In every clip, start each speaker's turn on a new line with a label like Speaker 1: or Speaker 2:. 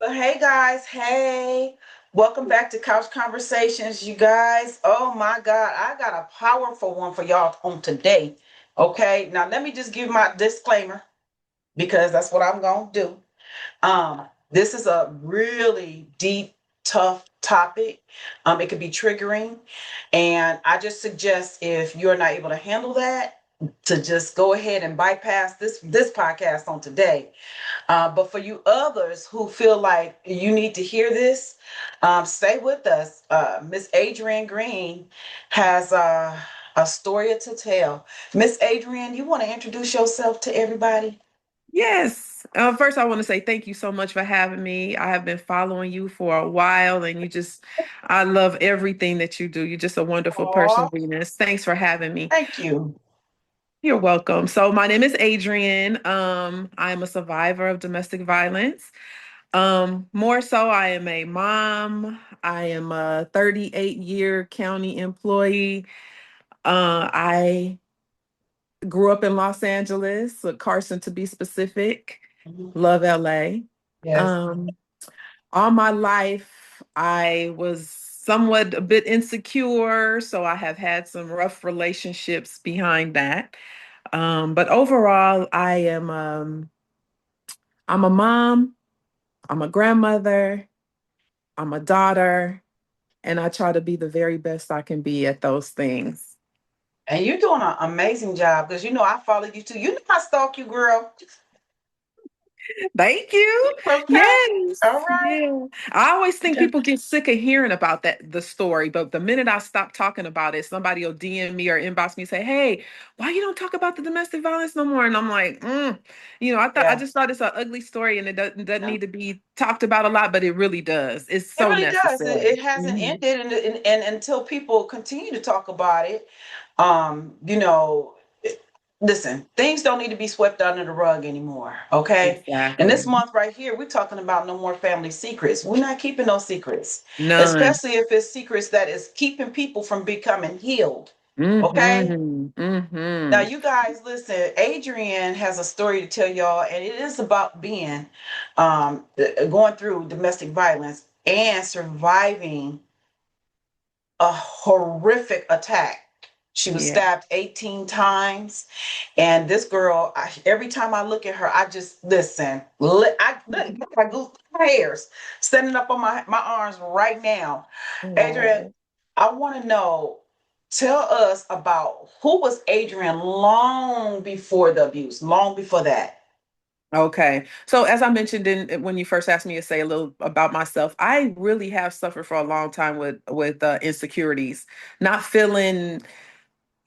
Speaker 1: Hey guys, hey, welcome back to Couch Conversations, you guys. Oh my God, I got a powerful one for y'all on today. Okay, now let me just give my disclaimer because that's what I'm gonna do. This is a really deep, tough topic. It could be triggering, and I just suggest if you're not able to handle that, to just go ahead and bypass this podcast on today. But for you others who feel like you need to hear this, stay with us. Miss Adrienne Green has a story to tell. Miss Adrienne, you want to introduce yourself to everybody?
Speaker 2: Yes. First, I want to say thank you so much for having me. I have been following you for a while, and I love everything that you do. You're just a wonderful
Speaker 1: Oh,
Speaker 2: person, Venus. Thanks for having me.
Speaker 1: thank you.
Speaker 2: You're welcome. So, my name is Adrienne. I am a survivor of domestic violence. More so, I am a mom. I am a 38-year county employee. I grew up in Los Angeles, Carson to be specific.
Speaker 1: Mhm.
Speaker 2: Love LA.
Speaker 1: Yes.
Speaker 2: Um, all my life, I was somewhat a bit insecure, so I have had some rough relationships behind that. But overall, I'm a mom, I'm a grandmother, I'm a daughter, and I try to be the very best I can be at those things.
Speaker 1: And you're doing an amazing job because you know I follow you too. You know I stalk you, girl.
Speaker 2: Thank you.
Speaker 1: Okay. All
Speaker 2: Yes.
Speaker 1: right.
Speaker 2: Yeah. I always think people get sick of hearing about the story, but the minute I stop talking about it, somebody will DM me or inbox me and say, "Hey, why you don't talk about the domestic violence no more?" And I'm like, I
Speaker 1: Yeah.
Speaker 2: just thought it's an ugly story and it doesn't
Speaker 1: Yeah.
Speaker 2: need to be talked about a lot, but it really does. It's
Speaker 1: It
Speaker 2: so
Speaker 1: really does. It
Speaker 2: necessary.
Speaker 1: hasn't
Speaker 2: Mhm.
Speaker 1: ended, and until people continue to talk about it, you know, listen, things don't need to be swept under the rug anymore. Okay, and this
Speaker 2: Exactly.
Speaker 1: month right here, we're talking about no more family secrets. We're not keeping those secrets,
Speaker 2: None.
Speaker 1: especially if it's secrets that is keeping people from becoming healed. Okay.
Speaker 2: Mm-hmm.
Speaker 1: Now,
Speaker 2: Mm-hmm.
Speaker 1: you guys, listen. Adrienne has a story to tell y'all, and it is about being, going through domestic violence and surviving a horrific attack. She was
Speaker 2: Yeah.
Speaker 1: stabbed 18 times. And this girl, every time I look at her, I just listen. I goose hairs standing up on my arms right now. Adrian,
Speaker 2: Oh.
Speaker 1: I want to know, tell us about who was Adrian long before the abuse, long before that.
Speaker 2: Okay. So as I mentioned when you first asked me to say a little about myself, I really have suffered for a long time with insecurities, not feeling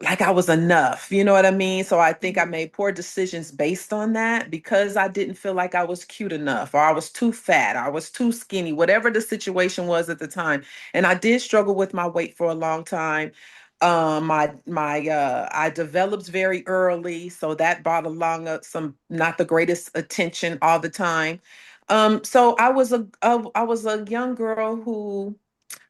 Speaker 2: like I was enough. You know what I mean? So I think I
Speaker 1: Mhm.
Speaker 2: made poor decisions based on that because I didn't feel like I was cute enough or I was too fat, or I was too skinny, whatever the situation was at the time. And I did struggle with my weight for a long time. I developed very early, so that brought along some not the greatest attention all the time. So I was a young girl who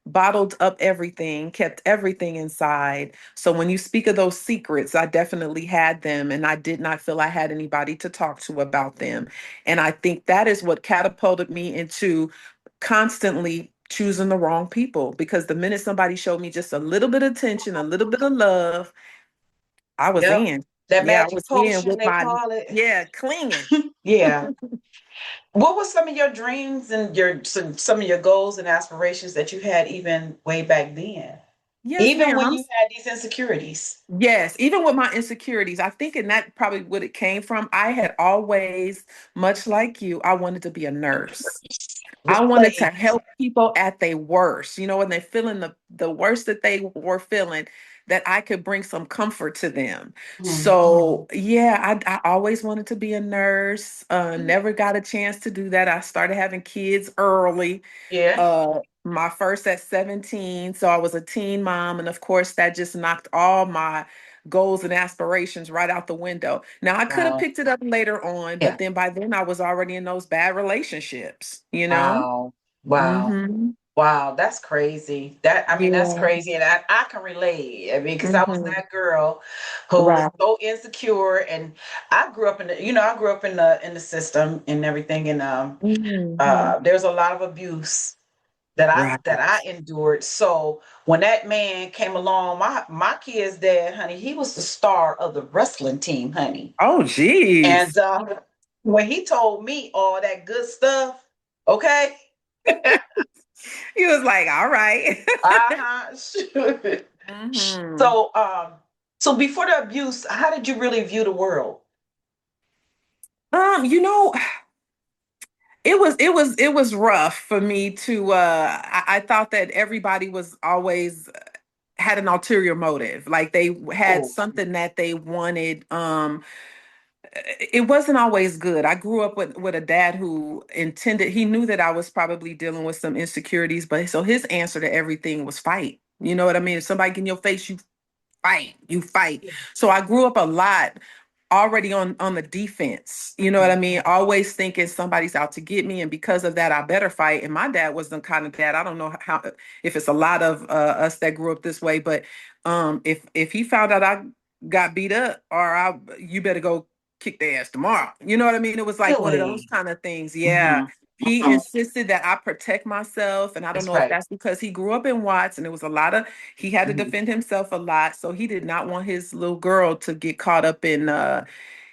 Speaker 2: bottled up everything, kept everything inside. So when you speak of those secrets, I definitely had them, and I did not feel I had anybody to talk to about them. And I think that is what catapulted me into constantly choosing the wrong people, because the minute somebody showed me just a little bit of attention, a little bit of love, I was
Speaker 1: Yep.
Speaker 2: in.
Speaker 1: That
Speaker 2: Yeah, I
Speaker 1: magic
Speaker 2: was in
Speaker 1: potion,
Speaker 2: with
Speaker 1: they
Speaker 2: my,
Speaker 1: call it.
Speaker 2: yeah, clinging.
Speaker 1: Yeah. What were some of your dreams and some of your goals and aspirations that you had even way back then?
Speaker 2: Yes,
Speaker 1: Even
Speaker 2: ma'am.
Speaker 1: when you had these insecurities.
Speaker 2: Yes, even with my insecurities, I think, and that probably what it came from. I had always, much like you, I wanted to be a nurse. I wanted to
Speaker 1: Really?
Speaker 2: help people at their worst, when they're feeling the worst that they were feeling, that I could bring some comfort to them.
Speaker 1: Mhm.
Speaker 2: So yeah, I always wanted to be a nurse. Never got a chance to do that. I started having kids early.
Speaker 1: Yeah.
Speaker 2: My first at 17, so I was a teen mom, and of course that just knocked all my goals and aspirations right out the window. Now I could have
Speaker 1: Wow.
Speaker 2: picked it up later on,
Speaker 1: Yeah.
Speaker 2: but then by then I was already in those bad relationships.
Speaker 1: Wow. Wow.
Speaker 2: Mm-hmm.
Speaker 1: Wow, that's crazy. That, I mean, that's
Speaker 2: Yeah.
Speaker 1: crazy, and I can relate. I mean, because I was
Speaker 2: Hmm.
Speaker 1: that girl who was
Speaker 2: Right.
Speaker 1: so insecure, and I grew up in the, I grew up in the system and everything, and
Speaker 2: Hmm.
Speaker 1: there's a lot of abuse
Speaker 2: Right.
Speaker 1: that I endured. So when that man came along, my kid's dad, honey, he was the star of the wrestling team, honey,
Speaker 2: Oh,
Speaker 1: and
Speaker 2: geez.
Speaker 1: when he told me all that good stuff, okay.
Speaker 2: He was like, all right.
Speaker 1: Uh-huh. Shoot.
Speaker 2: Hmm.
Speaker 1: So, so before the abuse, how did you really view the world?
Speaker 2: You know, it was rough for me to I thought that everybody was always had an ulterior motive. Like they had
Speaker 1: Oh,
Speaker 2: something that they wanted. It wasn't always good. I grew up with a dad who intended, he knew that I was probably dealing with some insecurities, but so his answer to everything was fight. You know what I mean? If somebody get in your face, you fight.
Speaker 1: yeah.
Speaker 2: So I grew up a lot already on the defense. You know what I mean? Always thinking somebody's out to get me, and because of that, I better fight. And my dad was the kind of dad. I don't know how if it's a lot of us that grew up this way, but if he found out I got beat up, or you better go kick their ass tomorrow. You know what I mean? It was like one of those
Speaker 1: Really?
Speaker 2: kind of things. Yeah.
Speaker 1: Hmm.
Speaker 2: He insisted that I protect myself. And I don't
Speaker 1: That's
Speaker 2: know if
Speaker 1: right.
Speaker 2: that's because he grew up in Watts and it was a lot of he had to
Speaker 1: Hmm.
Speaker 2: defend himself a lot, so he did not want his little girl to get caught up in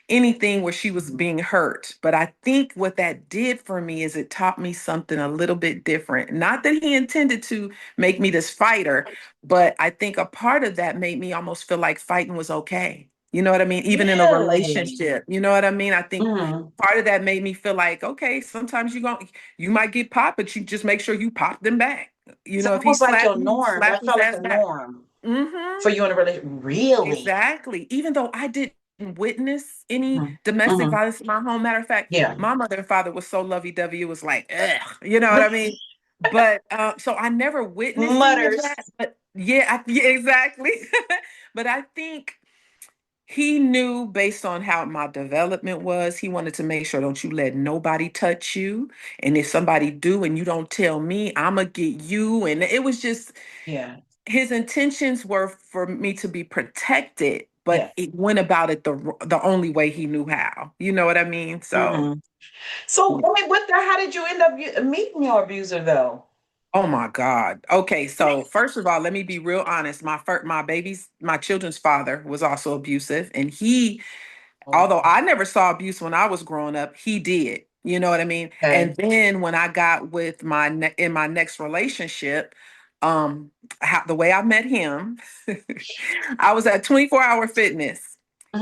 Speaker 2: anything where she was being hurt. But I think what that did for me is it taught me something a little bit different. Not that he intended to make me this fighter, but I think a part of that made me almost feel like fighting was okay. You know what I mean? Even in a
Speaker 1: Really?
Speaker 2: relationship. You know what I mean? I think
Speaker 1: Hmm.
Speaker 2: part of that made me feel like, okay, sometimes you might get popped, but you just make sure you pop them back. You
Speaker 1: So
Speaker 2: know, if
Speaker 1: that
Speaker 2: he
Speaker 1: was like
Speaker 2: slapped
Speaker 1: your
Speaker 2: you,
Speaker 1: norm.
Speaker 2: slap
Speaker 1: That
Speaker 2: his
Speaker 1: felt like
Speaker 2: ass
Speaker 1: a
Speaker 2: back.
Speaker 1: norm
Speaker 2: Hmm.
Speaker 1: for you in a relationship. Really?
Speaker 2: Exactly. Even though I didn't witness any
Speaker 1: Hmm.
Speaker 2: domestic
Speaker 1: Hmm.
Speaker 2: violence in my home. Matter of fact,
Speaker 1: Yeah.
Speaker 2: my mother and father was so lovey-dovey, it was like, ugh, you know what I mean? But so I never witnessed any of
Speaker 1: Mutters.
Speaker 2: that. But yeah, yeah, exactly. But I think he knew based on how my development was, he wanted to make sure don't you let nobody touch you. And if somebody do and you don't tell me, I'ma get you. And it was just
Speaker 1: Yeah.
Speaker 2: his intentions were for me to be protected, but
Speaker 1: Yeah.
Speaker 2: it went about it the only way he knew how. You know what I mean? So,
Speaker 1: Hmm. So, I mean, what the, how did you end up meeting your abuser though?
Speaker 2: oh my God. Okay, so first of all, let me be real honest. My children's father was also abusive, and he,
Speaker 1: Oh,
Speaker 2: although I never saw abuse when I was growing up, he did. You know what I mean? And
Speaker 1: okay.
Speaker 2: then when I got with in my next relationship, um, the way I met him, I was at 24-hour fitness.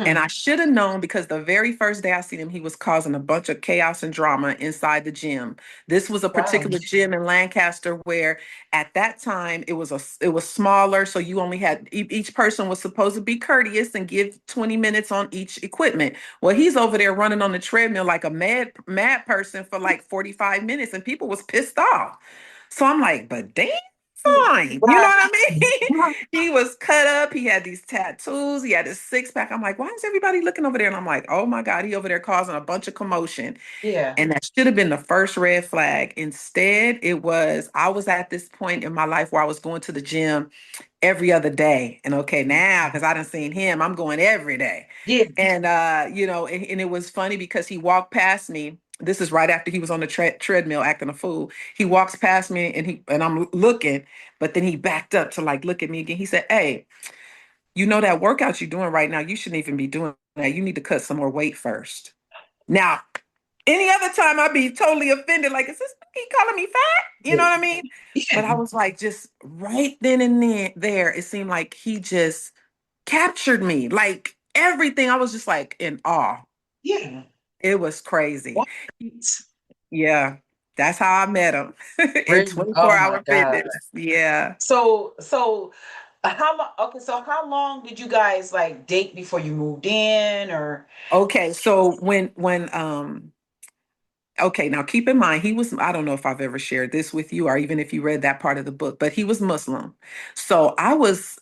Speaker 2: And
Speaker 1: Hmm.
Speaker 2: I should have known because the very first day I seen him, he was causing a bunch of chaos and drama inside the gym. This was a
Speaker 1: Wow.
Speaker 2: particular gym in Lancaster where at that time it was smaller, so you only had each person was supposed to be courteous and give 20 minutes on each equipment. Well, he's over there running on the treadmill like a mad person for like 45 minutes, and people was pissed off. So I'm like, but damn fine. You know
Speaker 1: Right.
Speaker 2: what I mean? He was cut up. He had these tattoos. He had his six pack. I'm like, why is everybody looking over there? And I'm like, oh my God, he over there causing a bunch of commotion.
Speaker 1: Yeah.
Speaker 2: And that should have been the first red flag. Instead, I was at this point in my life where I was going to the gym every other day. And okay, now because I done seen him, I'm going every day.
Speaker 1: Yeah.
Speaker 2: And and it was funny because he walked past me. This is right after he was on the treadmill acting a fool. He walks past me and I'm looking, but then he backed up to like look at me again. He said, "Hey, you know that workout you're doing right now, you shouldn't even be doing that. You need to cut some more weight first." Now, any other time I'd be totally offended, like, is this he calling me fat? You know what I mean? But I
Speaker 1: Yeah.
Speaker 2: was like, just right then and there, it seemed like he just captured me. Like everything, I was just like in awe.
Speaker 1: Yeah.
Speaker 2: It was crazy.
Speaker 1: What?
Speaker 2: Yeah, that's how I met him in
Speaker 1: Really? Oh my
Speaker 2: 24-hour
Speaker 1: God.
Speaker 2: fitness. Yeah.
Speaker 1: So how long, okay, so how long did you guys like date before you moved in or
Speaker 2: Okay, so okay, now keep in mind, I don't know if I've ever shared this with you or even if you read that part of the book, but he was Muslim. So I was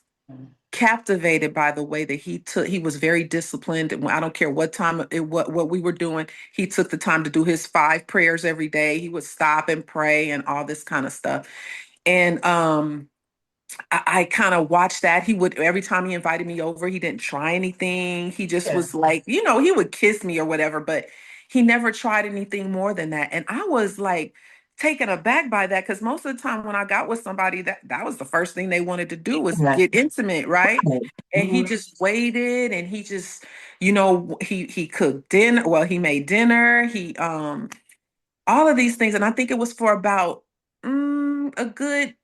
Speaker 2: captivated by the way that he was very disciplined. And I don't care what time what we were doing, he took the time to do his 5 prayers every day. He would stop and pray and all this kind of stuff. And I kind of watched that. He would, every time he invited me over, he didn't try anything. He just
Speaker 1: Yeah.
Speaker 2: was like, he would kiss me or whatever, but he never tried anything more than that. And I was like taken aback by that, because most of the time when I got with somebody, that was the first thing they wanted to do was
Speaker 1: Yeah.
Speaker 2: get intimate, right?
Speaker 1: Right.
Speaker 2: And he
Speaker 1: Mhm.
Speaker 2: just waited, and he just, he cooked dinner. Well, he made dinner. He all of these things, and I think it was for about a good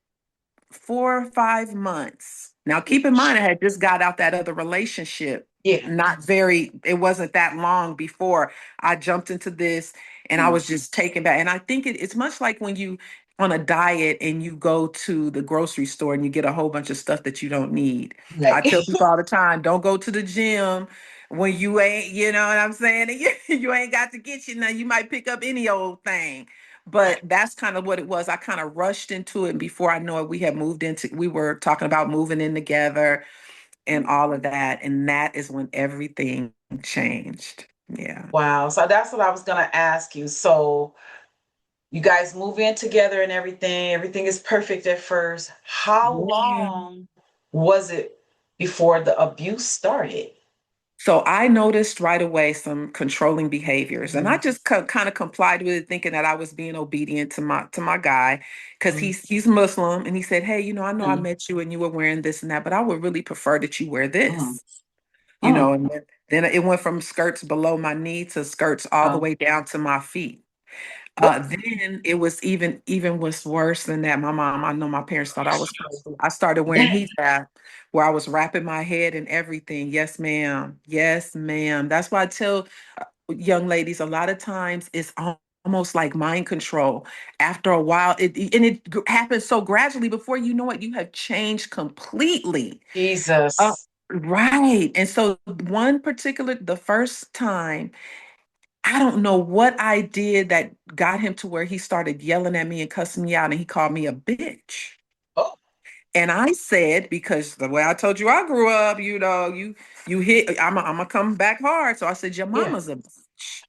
Speaker 2: 4 or 5 months. Now, keep in mind, I had just got out that other relationship.
Speaker 1: Yeah.
Speaker 2: It wasn't that long before I jumped into this, and I
Speaker 1: Mm.
Speaker 2: was just taken back. And I think it's much like when you on a diet and you go to the grocery store and you get a whole bunch of stuff that you don't need. I
Speaker 1: Right.
Speaker 2: tell people all the time, don't go to the gym when you ain't, you know what I'm saying? You ain't got to get you now. You might pick up any old thing. But that's kind of what it was. I kind of rushed into it. And before I know it, we were talking about moving in together and all of that. And that is when everything changed. Yeah.
Speaker 1: Wow. So that's what I was gonna ask you. So you guys move in together and everything. Everything is perfect at first. How
Speaker 2: Yeah.
Speaker 1: long was it before the abuse started?
Speaker 2: So I noticed right away some controlling behaviors, and I
Speaker 1: Mhm.
Speaker 2: just kind of complied with it, thinking that I was being obedient to my guy, because
Speaker 1: Mhm.
Speaker 2: he's Muslim, and he said, "Hey, I know I
Speaker 1: Mhm.
Speaker 2: met you and you were wearing this and that, but I would really prefer that you wear
Speaker 1: Mhm.
Speaker 2: this."
Speaker 1: Mm.
Speaker 2: And then it went from skirts below my knee to skirts all the
Speaker 1: Um,
Speaker 2: way down to my feet.
Speaker 1: what?
Speaker 2: Then it was even was worse than that. I know my parents thought I was crazy. I started wearing hijab, where I was wrapping my head and everything. Yes, ma'am. Yes, ma'am. That's why I tell young ladies a lot of times it's almost like mind control. After a while, it happens so gradually. Before you know it, you have changed completely. Uh,
Speaker 1: Jesus.
Speaker 2: right. And so the first time, I don't know what I did that got him to where he started yelling at me and cussing me out, and he called me a bitch.
Speaker 1: Oh.
Speaker 2: And I said, because the way I told you I grew up, you hit, I'm gonna come back hard. So I said, your
Speaker 1: Yeah.
Speaker 2: mama's a bitch.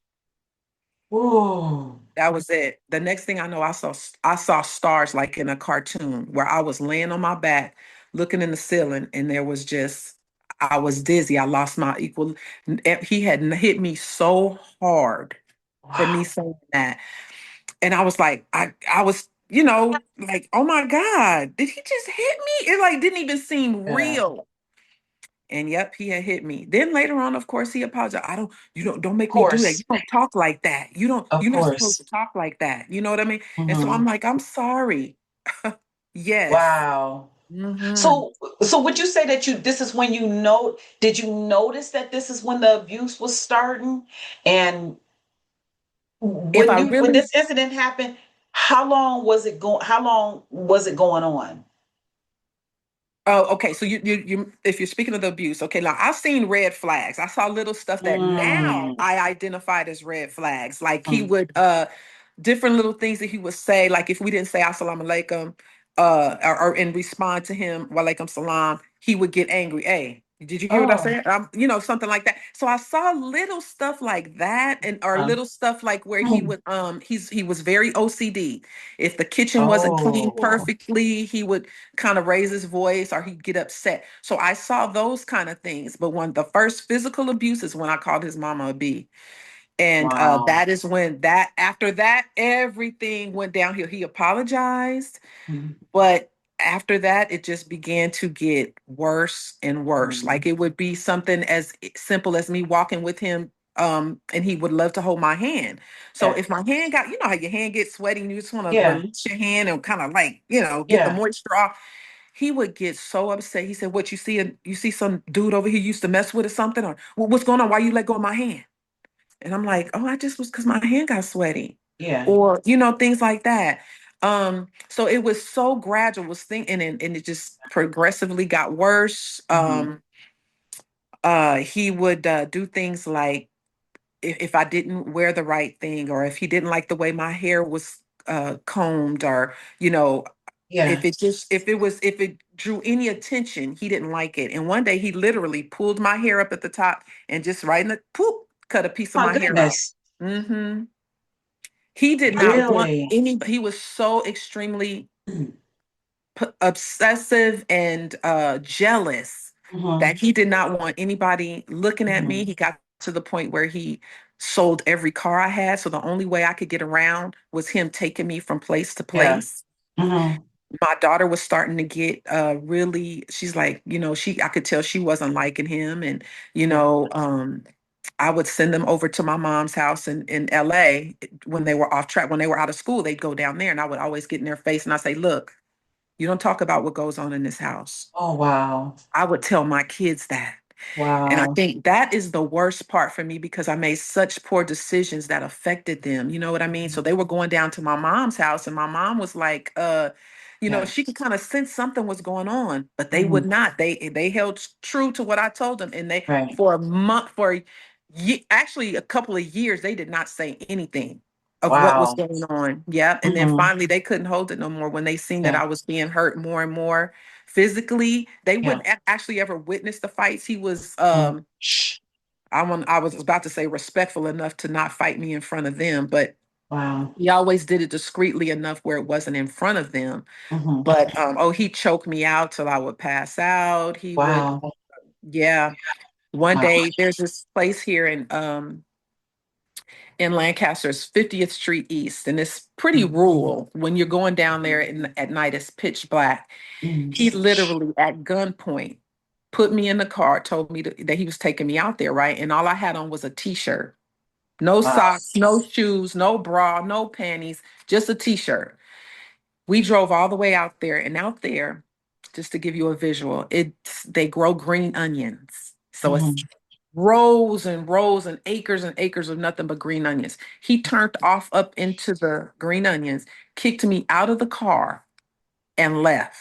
Speaker 1: Ooh.
Speaker 2: That was it. The next thing I know, I saw stars like in a cartoon, where I was laying on my back, looking in the ceiling, and there was just I was dizzy. I lost my equal. He had hit me so hard for me
Speaker 1: Wow.
Speaker 2: saying that, and I was like, I was, like, oh my God, did he just hit me? It like didn't even seem
Speaker 1: Yeah.
Speaker 2: real. And yep, he had hit me. Then later on, of course, he apologized. Don't
Speaker 1: Of
Speaker 2: make me do that.
Speaker 1: course.
Speaker 2: You don't talk like that.
Speaker 1: Of
Speaker 2: You're not supposed
Speaker 1: course.
Speaker 2: to talk like that. You know what I mean? And so
Speaker 1: Hmm.
Speaker 2: I'm like, I'm sorry. Yes.
Speaker 1: Wow.
Speaker 2: Hmm.
Speaker 1: So would you say that this is when did you notice that this is when the abuse was starting? And
Speaker 2: If I
Speaker 1: when
Speaker 2: really
Speaker 1: this incident happened, how long was it going on?
Speaker 2: Oh, okay. So if you're speaking of the abuse, okay, now I've seen red flags. I saw little stuff that now
Speaker 1: Mm,
Speaker 2: I identified as red flags. Like he
Speaker 1: mm.
Speaker 2: would different little things that he would say, like if we didn't say assalamu alaikum, or and respond to him wa alaikum salam, he would get angry. Hey, did you hear what I
Speaker 1: Oh.
Speaker 2: said? Something like that. So I saw little stuff like that, and or
Speaker 1: uh,
Speaker 2: little stuff like where he
Speaker 1: mm.
Speaker 2: would he was very OCD. If the kitchen wasn't clean
Speaker 1: Oh.
Speaker 2: perfectly, he would kind of raise his voice or he'd get upset. So I saw those kind of things. But when the first physical abuse is when I called his mama a B. And
Speaker 1: Wow.
Speaker 2: that is when that after that everything went downhill. He apologized,
Speaker 1: Mm,
Speaker 2: but after that it just began to get worse and worse.
Speaker 1: mm.
Speaker 2: Like it would be something as simple as me walking with him, and he would love to hold my hand. So
Speaker 1: Yeah.
Speaker 2: if my hand got, how your hand gets sweaty and you just want to
Speaker 1: Yeah.
Speaker 2: release your hand and kind of like, get the
Speaker 1: Yeah.
Speaker 2: moisture off, he would get so upset. He said, "What, you see some dude over here you used to mess with or something, or what's going on? Why you let go of my hand?" And I'm like, "Oh, I just was because my hand got sweaty,"
Speaker 1: Yeah.
Speaker 2: or things like that. So it was so gradual, was thinking, and it just progressively got worse.
Speaker 1: Hmm.
Speaker 2: He would do things like if I didn't wear the right thing, or if he didn't like the way my hair was combed, or
Speaker 1: Yeah.
Speaker 2: if it drew any attention, he didn't like it. And one day he literally pulled my hair up at the top and just right in the poop cut a piece of
Speaker 1: My
Speaker 2: my hair off.
Speaker 1: goodness.
Speaker 2: Hmm. He did not want
Speaker 1: Really?
Speaker 2: any, he was so extremely obsessive and jealous
Speaker 1: Mm-hmm.
Speaker 2: that he did not want anybody looking at
Speaker 1: Mm-hmm.
Speaker 2: me. He got to the point where he sold every car I had. So the only way I could get around was him taking me from place to
Speaker 1: Yeah.
Speaker 2: place.
Speaker 1: Mm-hmm.
Speaker 2: My daughter was starting to get really, she's like, I could tell she wasn't liking him. And, you
Speaker 1: Yeah.
Speaker 2: know, I would send them over to my mom's house in LA when they were off track. When they were out of school, they'd go down there and I would always get in their face and I say, look, you don't talk about what goes on in this house.
Speaker 1: Oh, wow.
Speaker 2: I would tell my kids that. And I
Speaker 1: Wow.
Speaker 2: think that is the worst part for me because I made such poor decisions that affected them. You know what I mean? So they were going down to my mom's house, and my mom was like,
Speaker 1: Yeah.
Speaker 2: she could kind of sense something was going on, but they
Speaker 1: Mm-hmm.
Speaker 2: would not. They held true to what I told them. And they
Speaker 1: Right.
Speaker 2: for a month, actually a couple of years, they did not say anything of what was
Speaker 1: Wow.
Speaker 2: going on. Yeah. And then
Speaker 1: Mm-hmm.
Speaker 2: finally they couldn't hold it no more when they seen that
Speaker 1: Yeah.
Speaker 2: I was being hurt more and more physically. They
Speaker 1: Yeah.
Speaker 2: wouldn't actually ever witness the fights. He was
Speaker 1: Mm. Shh.
Speaker 2: I was about to say respectful enough to not fight me in front of them, but
Speaker 1: Wow.
Speaker 2: he always did it discreetly enough where it wasn't in front of them.
Speaker 1: Mm-hmm.
Speaker 2: But he choked me out till I would pass out. He would,
Speaker 1: Wow.
Speaker 2: yeah. One
Speaker 1: Wow.
Speaker 2: day there's this place here in Lancaster's 50th Street East, and it's pretty rural. When you're going down there at night, it's pitch black.
Speaker 1: Mm-hmm.
Speaker 2: He literally at gunpoint put me in the car, told me that he was taking me out there, right? And all I had on was a t-shirt. No
Speaker 1: Wow.
Speaker 2: socks, no shoes, no bra, no panties, just a t-shirt. We drove all the way out there, and out there, just to give you a visual, they grow green onions. So it's
Speaker 1: Mm-hmm.
Speaker 2: rows and acres of nothing but green onions. He turned off up into the green onions, kicked me out of the car, and left.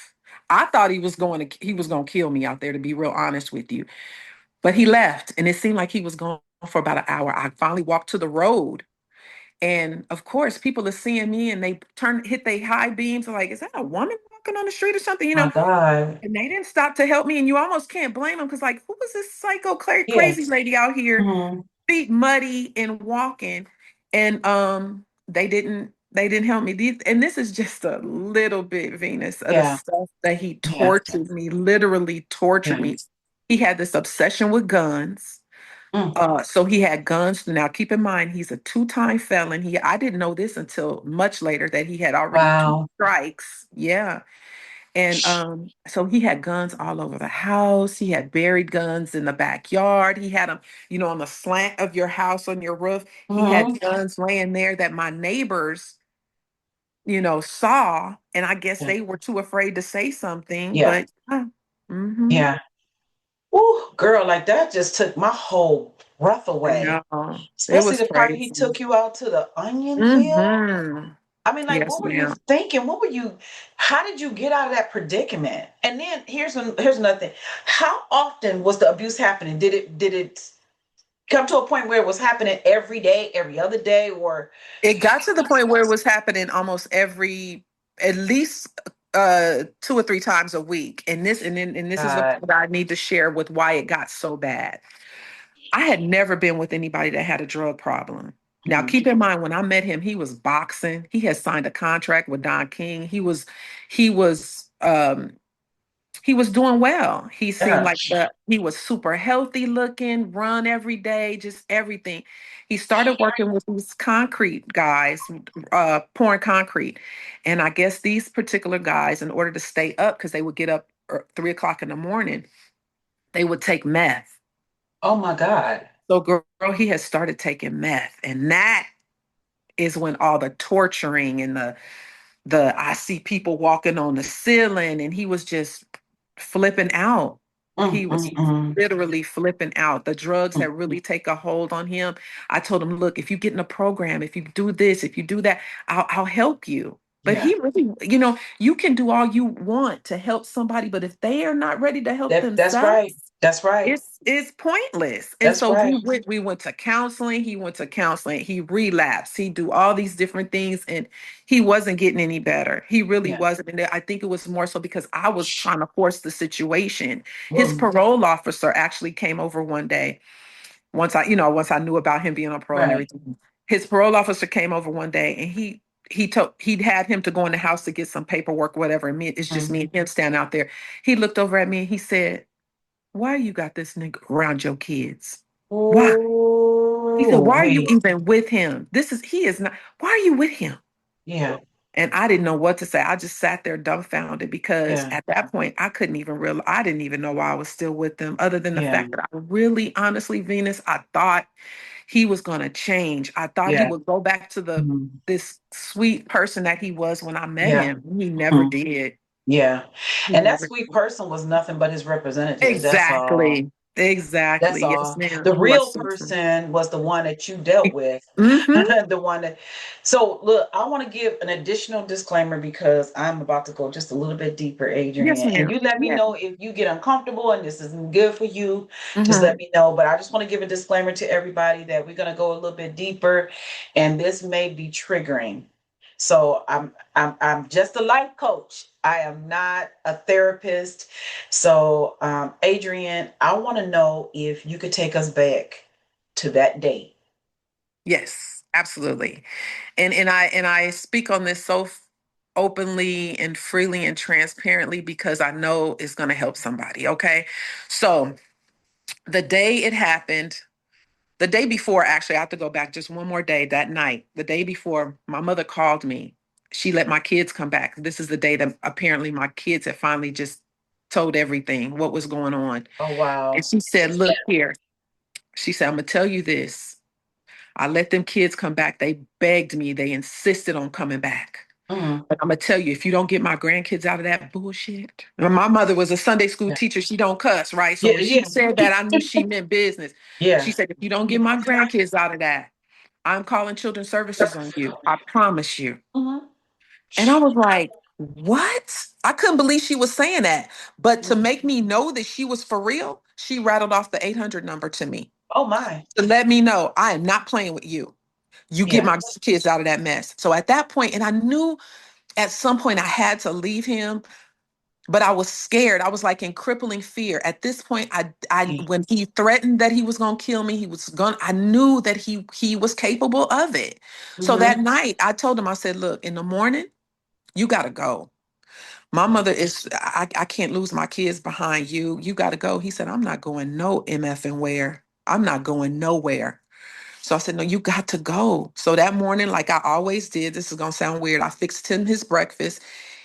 Speaker 2: I thought he was going to kill me out there, to be real honest with you. But he left, and it seemed like he was gone for about an hour. I finally walked to the road, and of course, people are seeing me, and they hit their high beams, like, is that a woman walking on the street or something?
Speaker 1: My God.
Speaker 2: And they didn't stop to help me, and you almost can't blame them because, like, who was this psycho
Speaker 1: Yeah.
Speaker 2: crazy lady out here,
Speaker 1: Mm-hmm.
Speaker 2: feet muddy and walking? And they didn't help me. And this is just a little bit, Venus, of the
Speaker 1: Yeah.
Speaker 2: stuff that he
Speaker 1: Yeah.
Speaker 2: tortured me, literally tortured
Speaker 1: Yeah.
Speaker 2: me. He had this obsession with guns.
Speaker 1: Mm.
Speaker 2: So he had guns. Now, keep in mind, he's a two-time felon. I didn't know this until much later that he had already two
Speaker 1: Wow.
Speaker 2: strikes. Yeah. And so he had guns all over the house. He had buried guns in the backyard. He had them, on the slant of your house on your roof. He had
Speaker 1: Mm-hmm.
Speaker 2: guns laying there that my neighbors, saw. And I guess
Speaker 1: Yeah.
Speaker 2: they were too afraid to say something.
Speaker 1: Yeah.
Speaker 2: But mm-hmm.
Speaker 1: Yeah. Ooh, girl, like that just took my whole breath away.
Speaker 2: No, it
Speaker 1: Especially
Speaker 2: was
Speaker 1: the part he
Speaker 2: crazy.
Speaker 1: took you out to the onion field.
Speaker 2: Mm-hmm.
Speaker 1: I mean, like,
Speaker 2: Yes,
Speaker 1: what were you
Speaker 2: ma'am.
Speaker 1: thinking? How did you get out of that predicament? And then here's another thing. How often was the abuse happening? Did it come to a point where it was happening every day, every other day, or
Speaker 2: It got to the point where it was happening almost at least 2 or 3 times a week. And this is the
Speaker 1: God?
Speaker 2: part I need to share with why it got so bad. I had never been with anybody that had a drug problem. Now,
Speaker 1: Mhm.
Speaker 2: keep in mind, when I met him, he was boxing. He had signed a contract with Don King. He was he was doing well. He seemed
Speaker 1: Yeah.
Speaker 2: like he was super healthy looking, run every day, just everything. He started working with these concrete guys, pouring concrete. And I guess these particular guys, in order to stay up, because they would get up 3 o'clock in the morning, they would take meth.
Speaker 1: Oh my God.
Speaker 2: So, girl, he had started taking meth. And that is when all the torturing and the I see people walking on the ceiling, and he was just flipping out.
Speaker 1: Mm,
Speaker 2: He
Speaker 1: mm,
Speaker 2: was
Speaker 1: mm,
Speaker 2: literally flipping out. The drugs
Speaker 1: mm.
Speaker 2: had really taken a hold on him. I told him, look, if you get in a program, if you do this, if you do that, I'll help you. But
Speaker 1: Yeah.
Speaker 2: he really, you can do all you want to help somebody, but if they are not ready to help
Speaker 1: That's right.
Speaker 2: themselves,
Speaker 1: That's right.
Speaker 2: it's pointless. And
Speaker 1: That's
Speaker 2: so
Speaker 1: right.
Speaker 2: we went to counseling. He went to counseling. He relapsed. He do all these different things, and he wasn't getting any better. He really
Speaker 1: Yeah.
Speaker 2: wasn't. And I think it was more so because I was trying to force the situation. His
Speaker 1: Mm.
Speaker 2: parole officer actually came over one day. Once I knew about him being on parole and
Speaker 1: Right.
Speaker 2: everything. His parole officer came over one day, and he'd had him to go in the house to get some paperwork, whatever. And me, it's just
Speaker 1: Mm.
Speaker 2: me and him standing out there. He looked over at me and he said, "Why you got this nigga around your kids? Why?" He said,
Speaker 1: Oh,
Speaker 2: "Why are you
Speaker 1: wait.
Speaker 2: even with him? He is not, why are you with him?"
Speaker 1: Yeah.
Speaker 2: And I didn't know what to say. I just sat there dumbfounded because
Speaker 1: Yeah.
Speaker 2: at that point I couldn't even realize, I didn't even know why I was still with them, other than the
Speaker 1: Yeah.
Speaker 2: fact that I really, honestly, Venus, I thought he was going to change. I thought he
Speaker 1: Yeah.
Speaker 2: would go back to
Speaker 1: Mhm.
Speaker 2: this sweet person that he was when I met
Speaker 1: Yeah.
Speaker 2: him. He never
Speaker 1: Mhm.
Speaker 2: did.
Speaker 1: Yeah.
Speaker 2: He
Speaker 1: And that
Speaker 2: never
Speaker 1: sweet
Speaker 2: did.
Speaker 1: person was nothing but his representative. That's all.
Speaker 2: Exactly.
Speaker 1: That's
Speaker 2: Exactly. Yes,
Speaker 1: all.
Speaker 2: ma'am.
Speaker 1: The
Speaker 2: He was
Speaker 1: real
Speaker 2: so true.
Speaker 1: person was the one that you dealt with.
Speaker 2: Mm-hmm.
Speaker 1: The one that. So, look, I want to give an additional disclaimer because I'm about to go just a little bit deeper,
Speaker 2: Yes,
Speaker 1: Adrian. And
Speaker 2: ma'am.
Speaker 1: you let me
Speaker 2: Yeah.
Speaker 1: know if you get uncomfortable and this isn't good for you. Just let
Speaker 2: Mm-hmm.
Speaker 1: me know. But I just want to give a disclaimer to everybody that we're going to go a little bit deeper and this may be triggering. So I'm just a life coach. I am not a therapist. So, Adrian, I want to know if you could take us back to that day.
Speaker 2: Yes, absolutely. And I speak on this so openly and freely and transparently because I know it's going to help somebody. Okay. So the day it happened, the day before, actually, I have to go back just one more day. That night, the day before, my mother called me. She let my kids come back. This is the day that apparently my kids had finally just told everything what was going on.
Speaker 1: Oh,
Speaker 2: And
Speaker 1: wow.
Speaker 2: she said, "Look here." She said, "I'm gonna tell you this. I let them kids come back. They begged me. They insisted on coming back.
Speaker 1: Mhm.
Speaker 2: But I'm gonna tell you, if you don't get my grandkids out of that bullshit." And my mother was a Sunday school
Speaker 1: Yeah.
Speaker 2: teacher. She don't cuss, right? So
Speaker 1: Yeah.
Speaker 2: when she
Speaker 1: Yeah.
Speaker 2: said that, I knew she meant business. She
Speaker 1: Yeah.
Speaker 2: said, "If you don't get my grandkids out of that, I'm calling children's services on you. I promise you."
Speaker 1: Mhm.
Speaker 2: And I was like, "What?" I couldn't believe she was saying that. But to make me know that she was for real, she rattled off the 800 number to me
Speaker 1: Oh, my.
Speaker 2: to let me know I am not playing with you. You get
Speaker 1: Yeah.
Speaker 2: my kids out of that mess. So at that point, and I knew at some point I had to leave him, but I was scared. I was like in crippling fear. At this point,
Speaker 1: Yeah.
Speaker 2: when he threatened that he was going to kill me, I knew that he was capable of it. So that
Speaker 1: Mhm.
Speaker 2: night, I told him, I said, "Look, in the morning, you got to go. My mother is, I can't lose my kids behind you. You got to go." He said, "I'm not going no MF and where. I'm not going nowhere." So I said, "No, you got to go." So that morning, like I always did, this is going to sound weird, I fixed him his breakfast.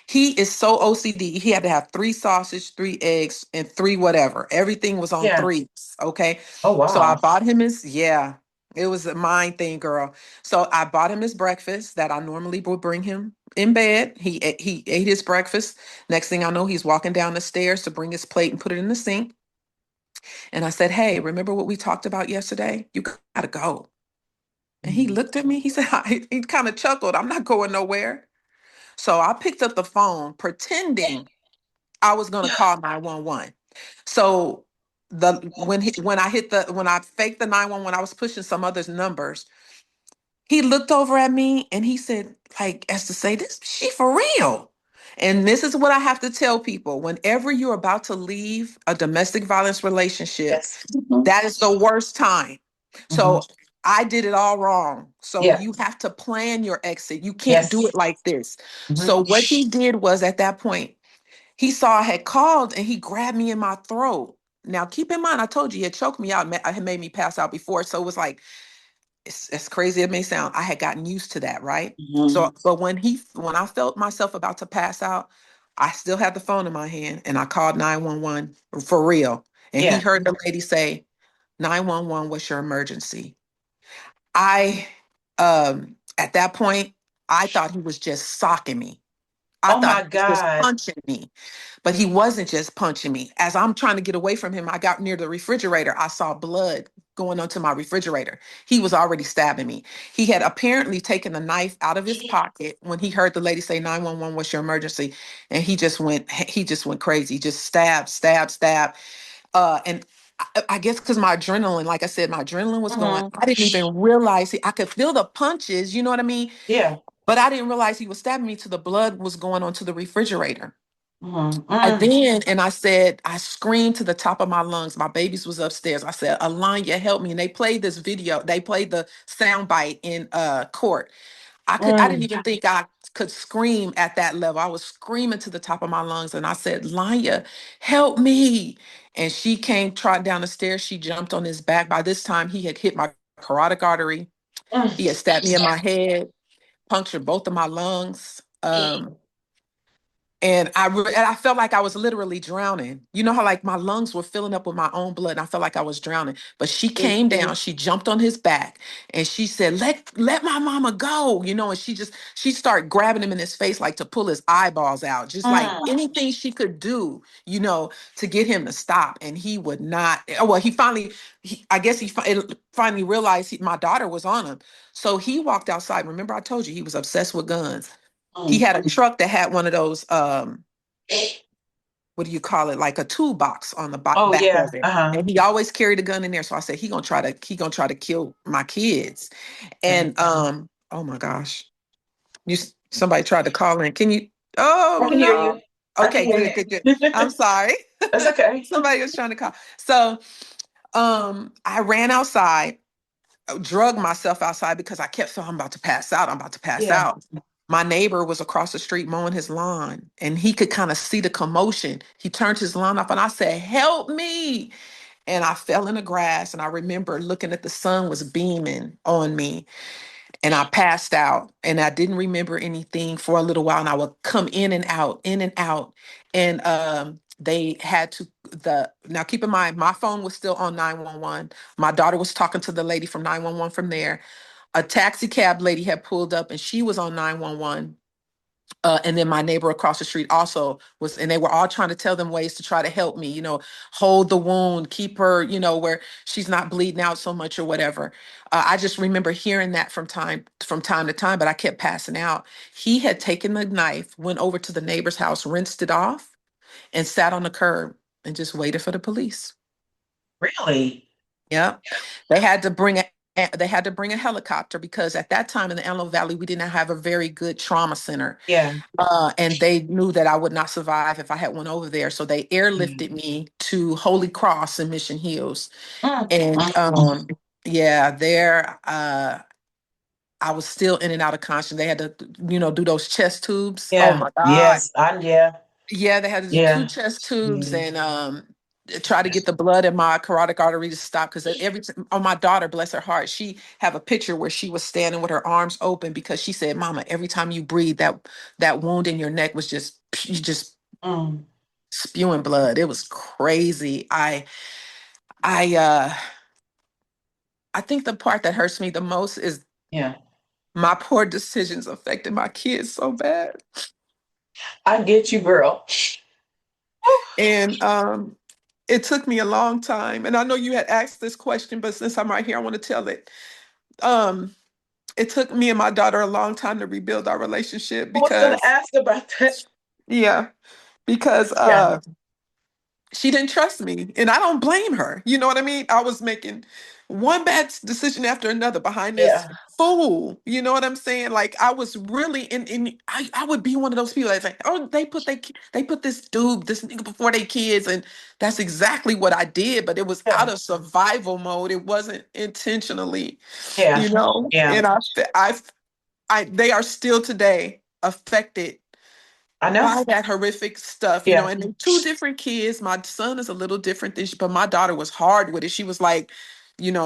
Speaker 2: He is so OCD. He had to have 3 sausage, 3 eggs, and 3 whatever. Everything was on
Speaker 1: Yeah.
Speaker 2: threes. Okay.
Speaker 1: Oh,
Speaker 2: So I
Speaker 1: wow.
Speaker 2: bought him yeah, it was a mind thing, girl. So I bought him his breakfast that I normally would bring him in bed. He ate his breakfast. Next thing I know, he's walking down the stairs to bring his plate and put it in the sink. And I said, "Hey, remember what we talked about yesterday? You got to go." And he
Speaker 1: Mhm.
Speaker 2: looked at me. He said, he kind of chuckled. "I'm not going nowhere." So I picked up the phone, pretending I was going to call 911. So when I faked the 911, I was pushing some other numbers. He looked over at me and he said, like, as to say, "This she for real." And this is what I have to tell people: whenever you're about to leave a domestic violence relationship,
Speaker 1: Yes. Mhm.
Speaker 2: that is the worst time.
Speaker 1: Mhm.
Speaker 2: So I did it all wrong. So
Speaker 1: Yeah.
Speaker 2: you have to plan your exit. You can't do
Speaker 1: Yes.
Speaker 2: it like this.
Speaker 1: Mhm.
Speaker 2: So what he did was, at that point, he saw I had called and he grabbed me in my throat. Now, keep in mind, I told you he had choked me out. It had made me pass out before. So it was like, it's as crazy as it may sound, I had gotten used to that, right?
Speaker 1: Mhm.
Speaker 2: So, but when I felt myself about to pass out, I still had the phone in my hand and I called 911 for real. And he
Speaker 1: Yeah.
Speaker 2: heard the lady say, "911, what's your emergency?" I, at that point, I thought he was just socking me. I
Speaker 1: Oh,
Speaker 2: thought
Speaker 1: my
Speaker 2: he was just
Speaker 1: God.
Speaker 2: punching me, but he wasn't just punching me. As I'm trying to get away from him, I got near the refrigerator. I saw blood going onto my refrigerator. He was already stabbing me. He had apparently taken the knife out of his pocket when he heard the lady say 911, what's your emergency? And he just went crazy, just stab, stab, stab. And I guess because my adrenaline, like I said, my adrenaline was going.
Speaker 1: Mhm.
Speaker 2: I didn't even realize I could feel the punches, you know what I mean?
Speaker 1: Yeah.
Speaker 2: But I didn't realize he was stabbing me till the blood was going onto the refrigerator.
Speaker 1: Mhm.
Speaker 2: I said, I screamed to the top of my lungs. My babies was upstairs. I said, "Alanya, help me." And they played this video. They played the sound bite in court. I didn't even think I could scream at that level. I was screaming to the top of my lungs and I said, Lanya, help me. And she came, trotting down the stairs. She jumped on his back. By this time, he had hit my carotid artery. He had stabbed me in my head, punctured both of my lungs. And I felt like I was literally drowning. You know how like my lungs were filling up with my own blood and I felt like I was drowning. But she came down, she jumped on his back and she said, let my mama go, and she started grabbing him in his face like to pull his eyeballs out, just like anything she could do, to get him to stop. And he would not. Well, I guess finally realized my daughter was on him. So he walked outside. Remember, I told you he was obsessed with guns. He had a truck that had one of those, what do you call it? Like a toolbox on the back of it. And he always carried a gun in there. So I said, he gonna try to kill my kids. And oh my gosh. Somebody tried to call in. Can you
Speaker 1: I
Speaker 2: oh
Speaker 1: can hear
Speaker 2: no.
Speaker 1: you. I can
Speaker 2: Okay,
Speaker 1: hear
Speaker 2: good.
Speaker 1: you.
Speaker 2: I'm sorry.
Speaker 1: That's okay.
Speaker 2: Somebody was trying to call. So I ran outside, drug myself outside because I kept feeling I'm about to pass out. I'm about to pass
Speaker 1: Yeah.
Speaker 2: out. My neighbor was across the street mowing his lawn and he could kind of see the commotion. He turned his lawn off and I said, help me. And I fell in the grass and I remember looking at the sun was beaming on me and I passed out and I didn't remember anything for a little while and I would come in and out, in and out. And they had to now keep in mind, my phone was still on 911. My daughter was talking to the lady from 911 from there. A taxi cab lady had pulled up and she was on 911. And then my neighbor across the street also was, and they were all trying to tell them ways to try to help me, hold the wound, keep her, where she's not bleeding out so much or whatever. I just remember hearing that from time to time, but I kept passing out. He had taken the knife, went over to the neighbor's house, rinsed it off, and sat on the curb and just waited for the police.
Speaker 1: Really?
Speaker 2: Yeah. They had to bring a helicopter because at that time in the Antelope Valley, we didn't have a very good trauma center.
Speaker 1: Yeah.
Speaker 2: And they knew that I would not survive if I had one over there. So they
Speaker 1: Mm.
Speaker 2: airlifted me to Holy Cross in Mission Hills.
Speaker 1: Mm.
Speaker 2: And yeah, there I was still in and out of conscience. They had to, do those chest tubes. Oh
Speaker 1: Yeah.
Speaker 2: my God.
Speaker 1: Yes. Yeah.
Speaker 2: Yeah, they had to do two
Speaker 1: Yeah.
Speaker 2: chest tubes
Speaker 1: Yeah.
Speaker 2: and try to get the blood in my carotid artery to stop because my daughter, bless her heart, she have a picture where she was standing with her arms open because she said, Mama, every time you breathe, that wound in your neck was just you just
Speaker 1: Mm.
Speaker 2: spewing blood. It was crazy. I I think the part that hurts me the most is
Speaker 1: Yeah.
Speaker 2: my poor decisions affected my kids so bad.
Speaker 1: I get you, girl.
Speaker 2: And it took me a long time. And I know you had asked this question, but since I'm right here, I want to tell it. Um, it took me and my daughter a long time to rebuild our relationship
Speaker 1: I was gonna
Speaker 2: because,
Speaker 1: ask about that.
Speaker 2: yeah, because
Speaker 1: Yeah.
Speaker 2: she didn't trust me. And I don't blame her. You know what I mean? I was making one bad decision after another behind this
Speaker 1: Yeah.
Speaker 2: fool. You know what I'm saying? Like I was really I would be one of those people that's like, oh, they put this nigga before they kids. And that's exactly what I did, but it was
Speaker 1: Yeah.
Speaker 2: out of survival mode. It wasn't intentionally,
Speaker 1: Yeah. Yeah.
Speaker 2: and they are still today affected
Speaker 1: I know.
Speaker 2: by that horrific stuff,
Speaker 1: Yeah.
Speaker 2: and they're two different kids. My son is a little different but my daughter was hard with it. She was like,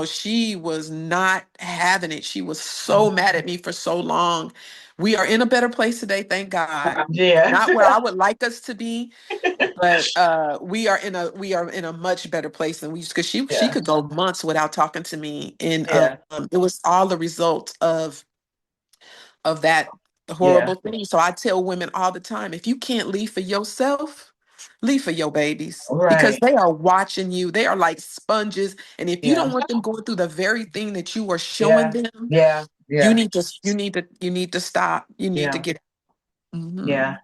Speaker 2: she was not having it. She was so mad at me for so long. We are in a better place today, thank God.
Speaker 1: Yeah.
Speaker 2: Not where I would like us to be, but we are in a much better place than we used because she
Speaker 1: Yeah.
Speaker 2: could go months without talking to me. And
Speaker 1: Yeah.
Speaker 2: it was all the result of that
Speaker 1: Yeah.
Speaker 2: horrible thing. So I tell women all the time, if you can't leave for yourself, leave for your babies because
Speaker 1: Right.
Speaker 2: they are watching you. They are like sponges. And if you
Speaker 1: Yeah.
Speaker 2: don't want them going through the very thing that you are showing
Speaker 1: Yeah.
Speaker 2: them,
Speaker 1: Yeah.
Speaker 2: you
Speaker 1: Yeah.
Speaker 2: need to stop. You need to
Speaker 1: Yeah.
Speaker 2: get Mhm.
Speaker 1: Yeah.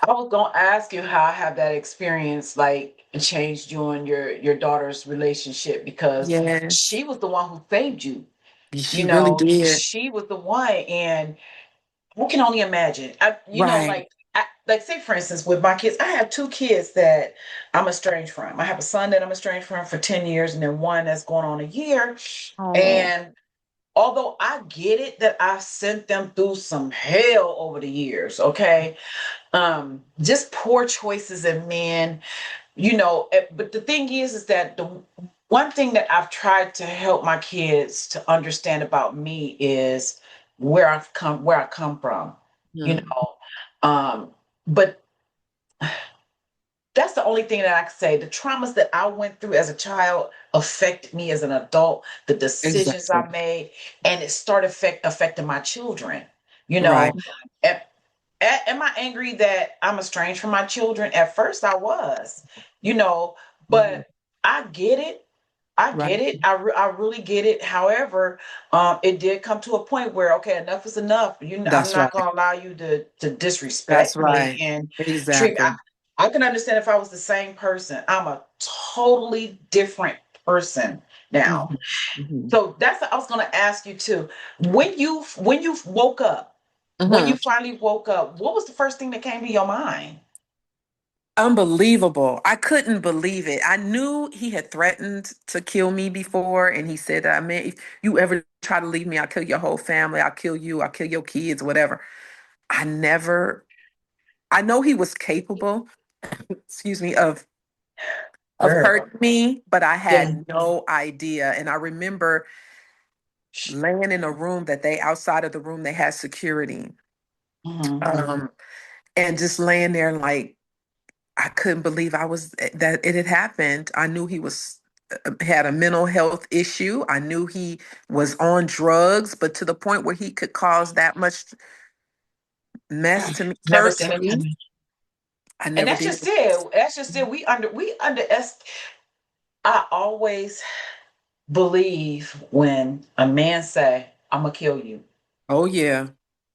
Speaker 1: I was gonna ask you how have that experience like changed you and your daughter's relationship because
Speaker 2: Yes.
Speaker 1: she was the one who saved you.
Speaker 2: She really did.
Speaker 1: She was the one, and I can only imagine.
Speaker 2: Right.
Speaker 1: Like say for instance, with my kids, I have two kids that I'm estranged from. I have a son that I'm estranged from for 10 years, and then one that's going on a year.
Speaker 2: Oh,
Speaker 1: And although I get it that I sent them through some hell over the years, okay? Just poor choices in men, but the thing is that the one thing that I've tried to help my kids to understand about me is where I come from, you
Speaker 2: Mm,
Speaker 1: know. But that's the only thing that I can say. The traumas that I went through as a child affected me as an adult, the decisions
Speaker 2: exactly.
Speaker 1: I made, and it started affecting my children. You
Speaker 2: Right.
Speaker 1: know, am, am I angry that I'm estranged from my children? At first, I was, you know,
Speaker 2: Mhm.
Speaker 1: but I get it. I get
Speaker 2: Right.
Speaker 1: it. I really get it. However, it did come to a point where, okay, enough is enough. I'm
Speaker 2: That's
Speaker 1: not
Speaker 2: right.
Speaker 1: going to allow you to
Speaker 2: That's
Speaker 1: disrespect me
Speaker 2: right.
Speaker 1: and treat me.
Speaker 2: Exactly.
Speaker 1: I can understand if I was the same person. I'm a totally different person now.
Speaker 2: Mhm. Mhm.
Speaker 1: So that's I was going to ask you too. When you woke up, when you
Speaker 2: Mhm.
Speaker 1: finally woke up, what was the first thing that came to your mind?
Speaker 2: Unbelievable. I couldn't believe it. I knew he had threatened to kill me before, and he said that, I mean, if you ever try to leave me, I'll kill your whole family, I'll kill you, I'll kill your kids, whatever. I never, I know he was capable, excuse me, of
Speaker 1: Girl.
Speaker 2: hurting me, but I
Speaker 1: Yeah.
Speaker 2: had no idea. And I remember laying in a room that they outside of the room they had security.
Speaker 1: Hmm.
Speaker 2: Um, and just laying there and like I couldn't believe that it had happened. I knew he was had a mental health issue. I knew he was on drugs, but to the point where he could cause that much mess to me
Speaker 1: Never seen it.
Speaker 2: personally, I
Speaker 1: And
Speaker 2: never
Speaker 1: that's
Speaker 2: did.
Speaker 1: just it. That's just it. We underestimate. I always believe when a man say, "I'm gonna kill you."
Speaker 2: Oh yeah.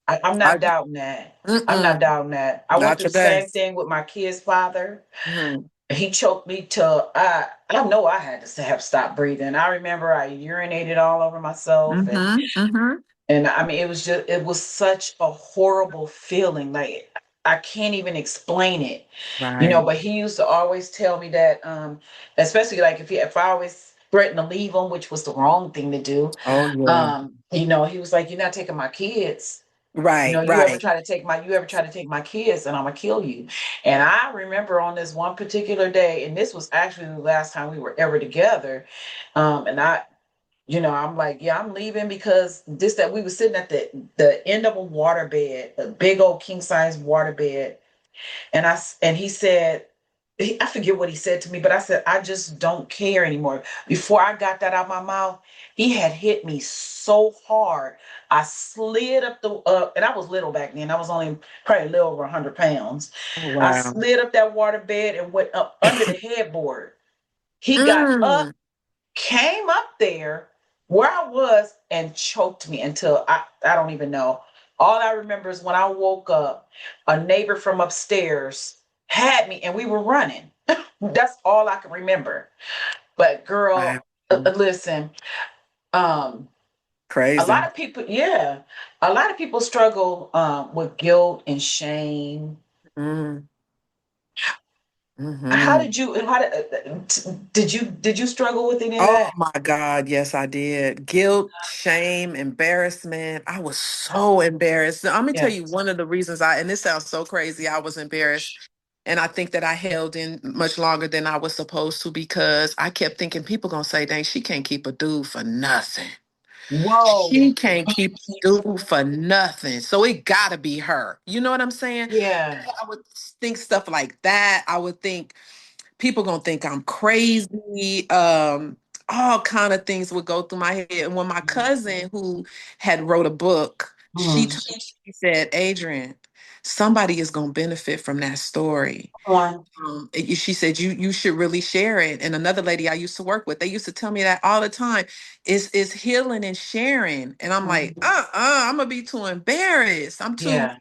Speaker 1: I'm
Speaker 2: I
Speaker 1: not doubting that. I'm not
Speaker 2: mm-mm,
Speaker 1: doubting that. I went
Speaker 2: not
Speaker 1: through the same
Speaker 2: today.
Speaker 1: thing with my kid's father.
Speaker 2: Mm-hmm.
Speaker 1: He choked me till I know I had to have stopped breathing. I remember I urinated all over myself, and
Speaker 2: Mm-hmm. Mm-hmm.
Speaker 1: I mean it was such a horrible feeling. Like I can't even explain it.
Speaker 2: Right.
Speaker 1: But he used to always tell me that, especially like if I always threatened to leave him, which was the wrong thing to do.
Speaker 2: Oh yeah.
Speaker 1: He was like, "You're not taking my kids.
Speaker 2: Right.
Speaker 1: You
Speaker 2: Right.
Speaker 1: ever try to take my kids, and I'm gonna kill you." And I remember on this one particular day, and this was actually the last time we were ever together. And I'm like, yeah, I'm leaving because this that we were sitting at the end of a water bed, a big old king size water bed, and he said, I forget what he said to me, but I said, I just don't care anymore. Before I got that out of my mouth, he had hit me so hard. I slid up and I was little back then. I was only probably a little over 100 pounds.
Speaker 2: Oh
Speaker 1: I
Speaker 2: wow.
Speaker 1: slid up that water bed and went up under the headboard. He got up,
Speaker 2: Mm.
Speaker 1: came up there where I was, and choked me until I don't even know. All I remember is when I woke up, a neighbor from upstairs had me and we were running. That's all I can remember. But
Speaker 2: Wow.
Speaker 1: girl, listen, um, a lot
Speaker 2: Crazy.
Speaker 1: of people, yeah, a lot of people struggle with guilt and shame.
Speaker 2: Mm.
Speaker 1: How
Speaker 2: Mm-hmm.
Speaker 1: did you? Did you struggle with any of
Speaker 2: Oh
Speaker 1: that?
Speaker 2: my God, yes, I did. Guilt, shame, embarrassment. I was so embarrassed. Now, I'm gonna tell
Speaker 1: Yeah.
Speaker 2: you one of the reasons and this sounds so crazy, I was embarrassed. And I think that I held in much longer than I was supposed to because I kept thinking people gonna say, dang, she can't keep a dude for nothing.
Speaker 1: Whoa.
Speaker 2: She can't keep a dude for nothing. So it gotta be her. You know what I'm saying?
Speaker 1: Yeah.
Speaker 2: I would think stuff like that. I would think people gonna think I'm crazy. All kind of things would go through my head. And when my cousin who had wrote a book, she
Speaker 1: Mm.
Speaker 2: told me, she said, Adrian, somebody is gonna benefit from that story.
Speaker 1: On.
Speaker 2: She said you should really share it. And another lady I used to work with, they used to tell me that all the time. Is healing and sharing. And I'm like,
Speaker 1: Mhm.
Speaker 2: I'm gonna be too embarrassed. I'm too
Speaker 1: Yeah.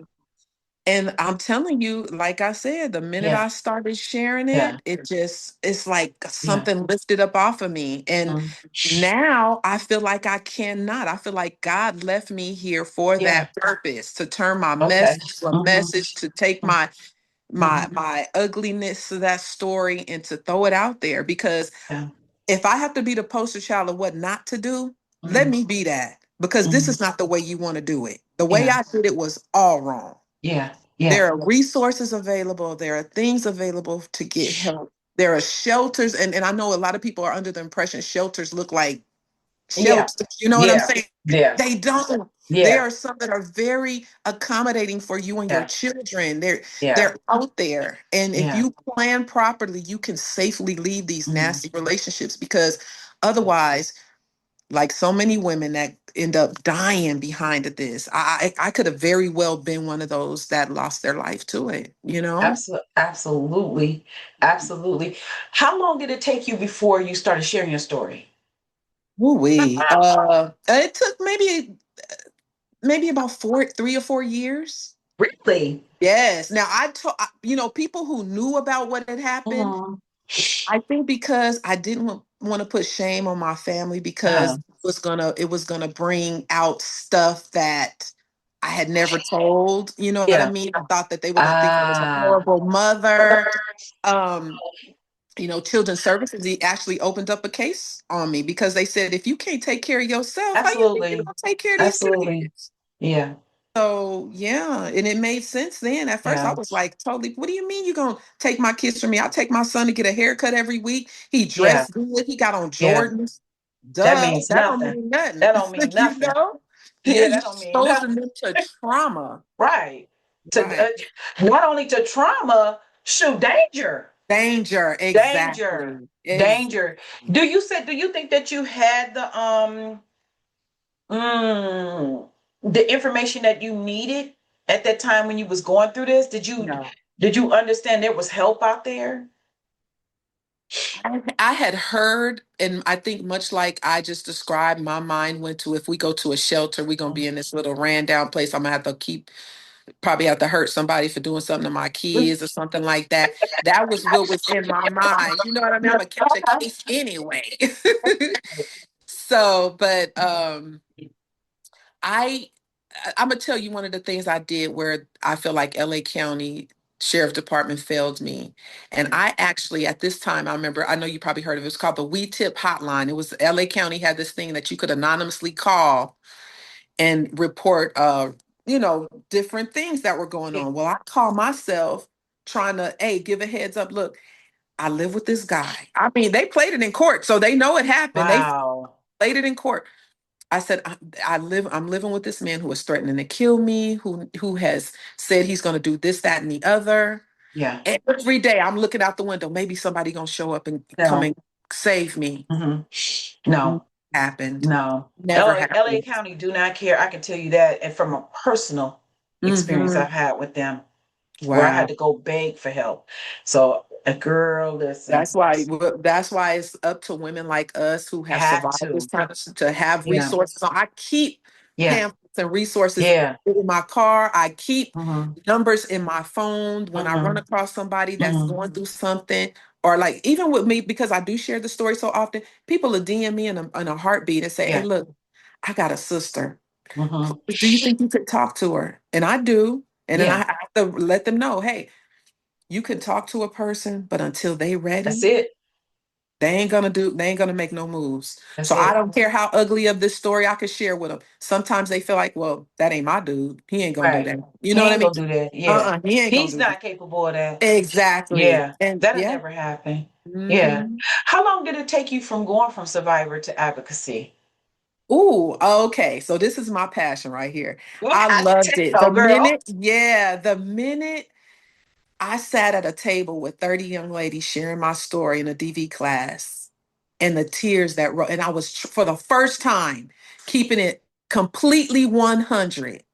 Speaker 2: and I'm telling you, like I said, the minute
Speaker 1: Yeah.
Speaker 2: I started sharing
Speaker 1: Yeah.
Speaker 2: it, it's like
Speaker 1: Yeah.
Speaker 2: something lifted up off of me. And
Speaker 1: Mm.
Speaker 2: now I feel like I cannot. I feel like God left me here for
Speaker 1: Yeah.
Speaker 2: that purpose, to turn my
Speaker 1: Okay.
Speaker 2: message to a
Speaker 1: Mhm.
Speaker 2: message, to take my
Speaker 1: Mhm.
Speaker 2: my ugliness of that story and to throw it out there. Because
Speaker 1: Yeah.
Speaker 2: if I have to be the poster child of what not to do, let
Speaker 1: Mhm.
Speaker 2: me be that. because this
Speaker 1: Mhm.
Speaker 2: is not the way you want to do it. The way
Speaker 1: Yeah.
Speaker 2: I did it was all wrong.
Speaker 1: Yeah. Yeah.
Speaker 2: There are resources available, there are things available to get help. There are shelters, and I know a lot of people are under the impression shelters look like
Speaker 1: Yeah.
Speaker 2: shelters. You know what I'm
Speaker 1: Yeah.
Speaker 2: saying?
Speaker 1: Yeah.
Speaker 2: They don't. There
Speaker 1: Yeah.
Speaker 2: are some that are very accommodating for you and your
Speaker 1: Yeah.
Speaker 2: children.
Speaker 1: Yeah.
Speaker 2: They're out there. And if
Speaker 1: Yeah.
Speaker 2: you plan properly, you can safely leave these
Speaker 1: Mhm.
Speaker 2: nasty relationships, because otherwise, like so many women that end up dying behind of this, I could have very well been one of those that lost their life to it, you know?
Speaker 1: Absolutely. Absolutely. How long did it take you before you started sharing your story?
Speaker 2: Woo-wee. It took maybe about 3 or 4 years.
Speaker 1: Really?
Speaker 2: Yes. Now I told people who knew about what had happened.
Speaker 1: Mhm.
Speaker 2: I think because I didn't want to put shame on my family, because
Speaker 1: Uh-huh.
Speaker 2: it was gonna bring out stuff that I had never told. You know what I
Speaker 1: Yeah.
Speaker 2: mean? I thought that they were gonna think I was a
Speaker 1: Ah.
Speaker 2: horrible mother. Um, Children's Services, he actually opened up a case on me because they said, if you can't take care of yourself, how you think you're
Speaker 1: Absolutely.
Speaker 2: gonna take care of these
Speaker 1: Absolutely.
Speaker 2: kids?
Speaker 1: Yeah.
Speaker 2: So yeah, and it made sense then. At first, I
Speaker 1: Yeah.
Speaker 2: was like, totally, what do you mean you're gonna take my kids from me? I take my son to get a haircut every week. He
Speaker 1: Yeah.
Speaker 2: dressed good, he got on
Speaker 1: Yeah.
Speaker 2: Jordans.
Speaker 1: That
Speaker 2: Duh,
Speaker 1: means
Speaker 2: that don't
Speaker 1: nothing.
Speaker 2: mean nothing.
Speaker 1: That don't mean
Speaker 2: you
Speaker 1: nothing.
Speaker 2: know?
Speaker 1: Yeah,
Speaker 2: And
Speaker 1: that
Speaker 2: you
Speaker 1: don't mean
Speaker 2: exposing
Speaker 1: nothing.
Speaker 2: them to trauma.
Speaker 1: Right. To
Speaker 2: Right.
Speaker 1: not only to trauma, shoot, danger.
Speaker 2: Danger,
Speaker 1: Danger.
Speaker 2: exactly.
Speaker 1: Danger.
Speaker 2: Exactly.
Speaker 1: Do you think that you had mm, the information that you needed at that time when you was going through this?
Speaker 2: No.
Speaker 1: Did you understand there was help out there?
Speaker 2: I had heard, and I think much like I just described, my mind went to, if we go to a shelter, we're gonna be in this little ran down place. I'm gonna have to probably have to hurt somebody for doing something to my kids or something like that. That was what was in my mind. You know what I mean? I'm gonna catch a case anyway. So, but I I'm gonna tell you one of the things I did where I feel like LA County Sheriff Department failed me. And I actually, at this time, I remember, I know you probably heard of it, it's called the We Tip Hotline. It was LA County had this thing that you could anonymously call and report different things that were going on. Well, I call myself trying to give a heads up. Look, I live with this guy. I mean, they played it in court, so they know it happened. They
Speaker 1: Wow.
Speaker 2: played it in court. I said, I'm living with this man who is threatening to kill me, who has said he's going to do this, that, and the other.
Speaker 1: Yeah.
Speaker 2: Every day I'm looking out the window. Maybe somebody gonna show up and come
Speaker 1: No.
Speaker 2: and save me.
Speaker 1: Hmm.
Speaker 2: Never
Speaker 1: No.
Speaker 2: happened.
Speaker 1: No.
Speaker 2: Never
Speaker 1: LA
Speaker 2: happened.
Speaker 1: County do not care. I can tell you that, and from a personal experience
Speaker 2: Hmm.
Speaker 1: I've had with them, where I had
Speaker 2: Wow.
Speaker 1: to go beg for help. So a girl, listen,
Speaker 2: That's why it's up to women like us who have
Speaker 1: had
Speaker 2: survived this
Speaker 1: to.
Speaker 2: time to have
Speaker 1: Yeah.
Speaker 2: resources. So I keep
Speaker 1: Yeah.
Speaker 2: pamphlets and resources
Speaker 1: Yeah.
Speaker 2: in my car. I keep
Speaker 1: Hmm.
Speaker 2: numbers in my phone when I run
Speaker 1: Hmm.
Speaker 2: across somebody that's
Speaker 1: Hmm.
Speaker 2: going through something, or like even with me, because I do share the story so often. People will DM me in a heartbeat and say, "Hey,
Speaker 1: Yeah.
Speaker 2: look, I got a sister.
Speaker 1: Hmm.
Speaker 2: Do you think you could talk to her?" And I do. And then I
Speaker 1: Yeah.
Speaker 2: have to let them know, hey, you can talk to a person, but until they
Speaker 1: That's
Speaker 2: ready,
Speaker 1: it.
Speaker 2: they ain't gonna make no moves.
Speaker 1: That's
Speaker 2: So I
Speaker 1: it.
Speaker 2: don't care how ugly of this story I could share with them. Sometimes they feel like, well, that ain't my dude. He ain't gonna do
Speaker 1: Right.
Speaker 2: that. You
Speaker 1: He
Speaker 2: know what I
Speaker 1: ain't
Speaker 2: mean?
Speaker 1: gonna do that. Yeah.
Speaker 2: He ain't gonna
Speaker 1: He's
Speaker 2: do that.
Speaker 1: not capable of that.
Speaker 2: Exactly.
Speaker 1: Yeah.
Speaker 2: And
Speaker 1: That'll
Speaker 2: yeah.
Speaker 1: never happen. Yeah.
Speaker 2: Hmm.
Speaker 1: How long did it take you from going from survivor to advocacy?
Speaker 2: Ooh, okay. So this is my passion right here. I
Speaker 1: I can
Speaker 2: loved it.
Speaker 1: tell, girl.
Speaker 2: The minute I sat at a table with 30 young ladies sharing my story in a DV class, and the tears and I was for the first time keeping it completely 100,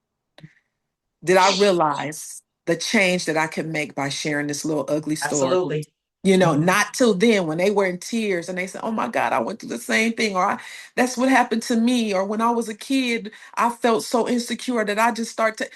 Speaker 2: did I realize the change that I can make by sharing this little ugly story.
Speaker 1: Absolutely. Mhm.
Speaker 2: Not till then, when they were in tears and they said, "Oh my God, I went through the same thing," or "That's what happened to me," or "When I was a kid, I felt so insecure that I just start to,"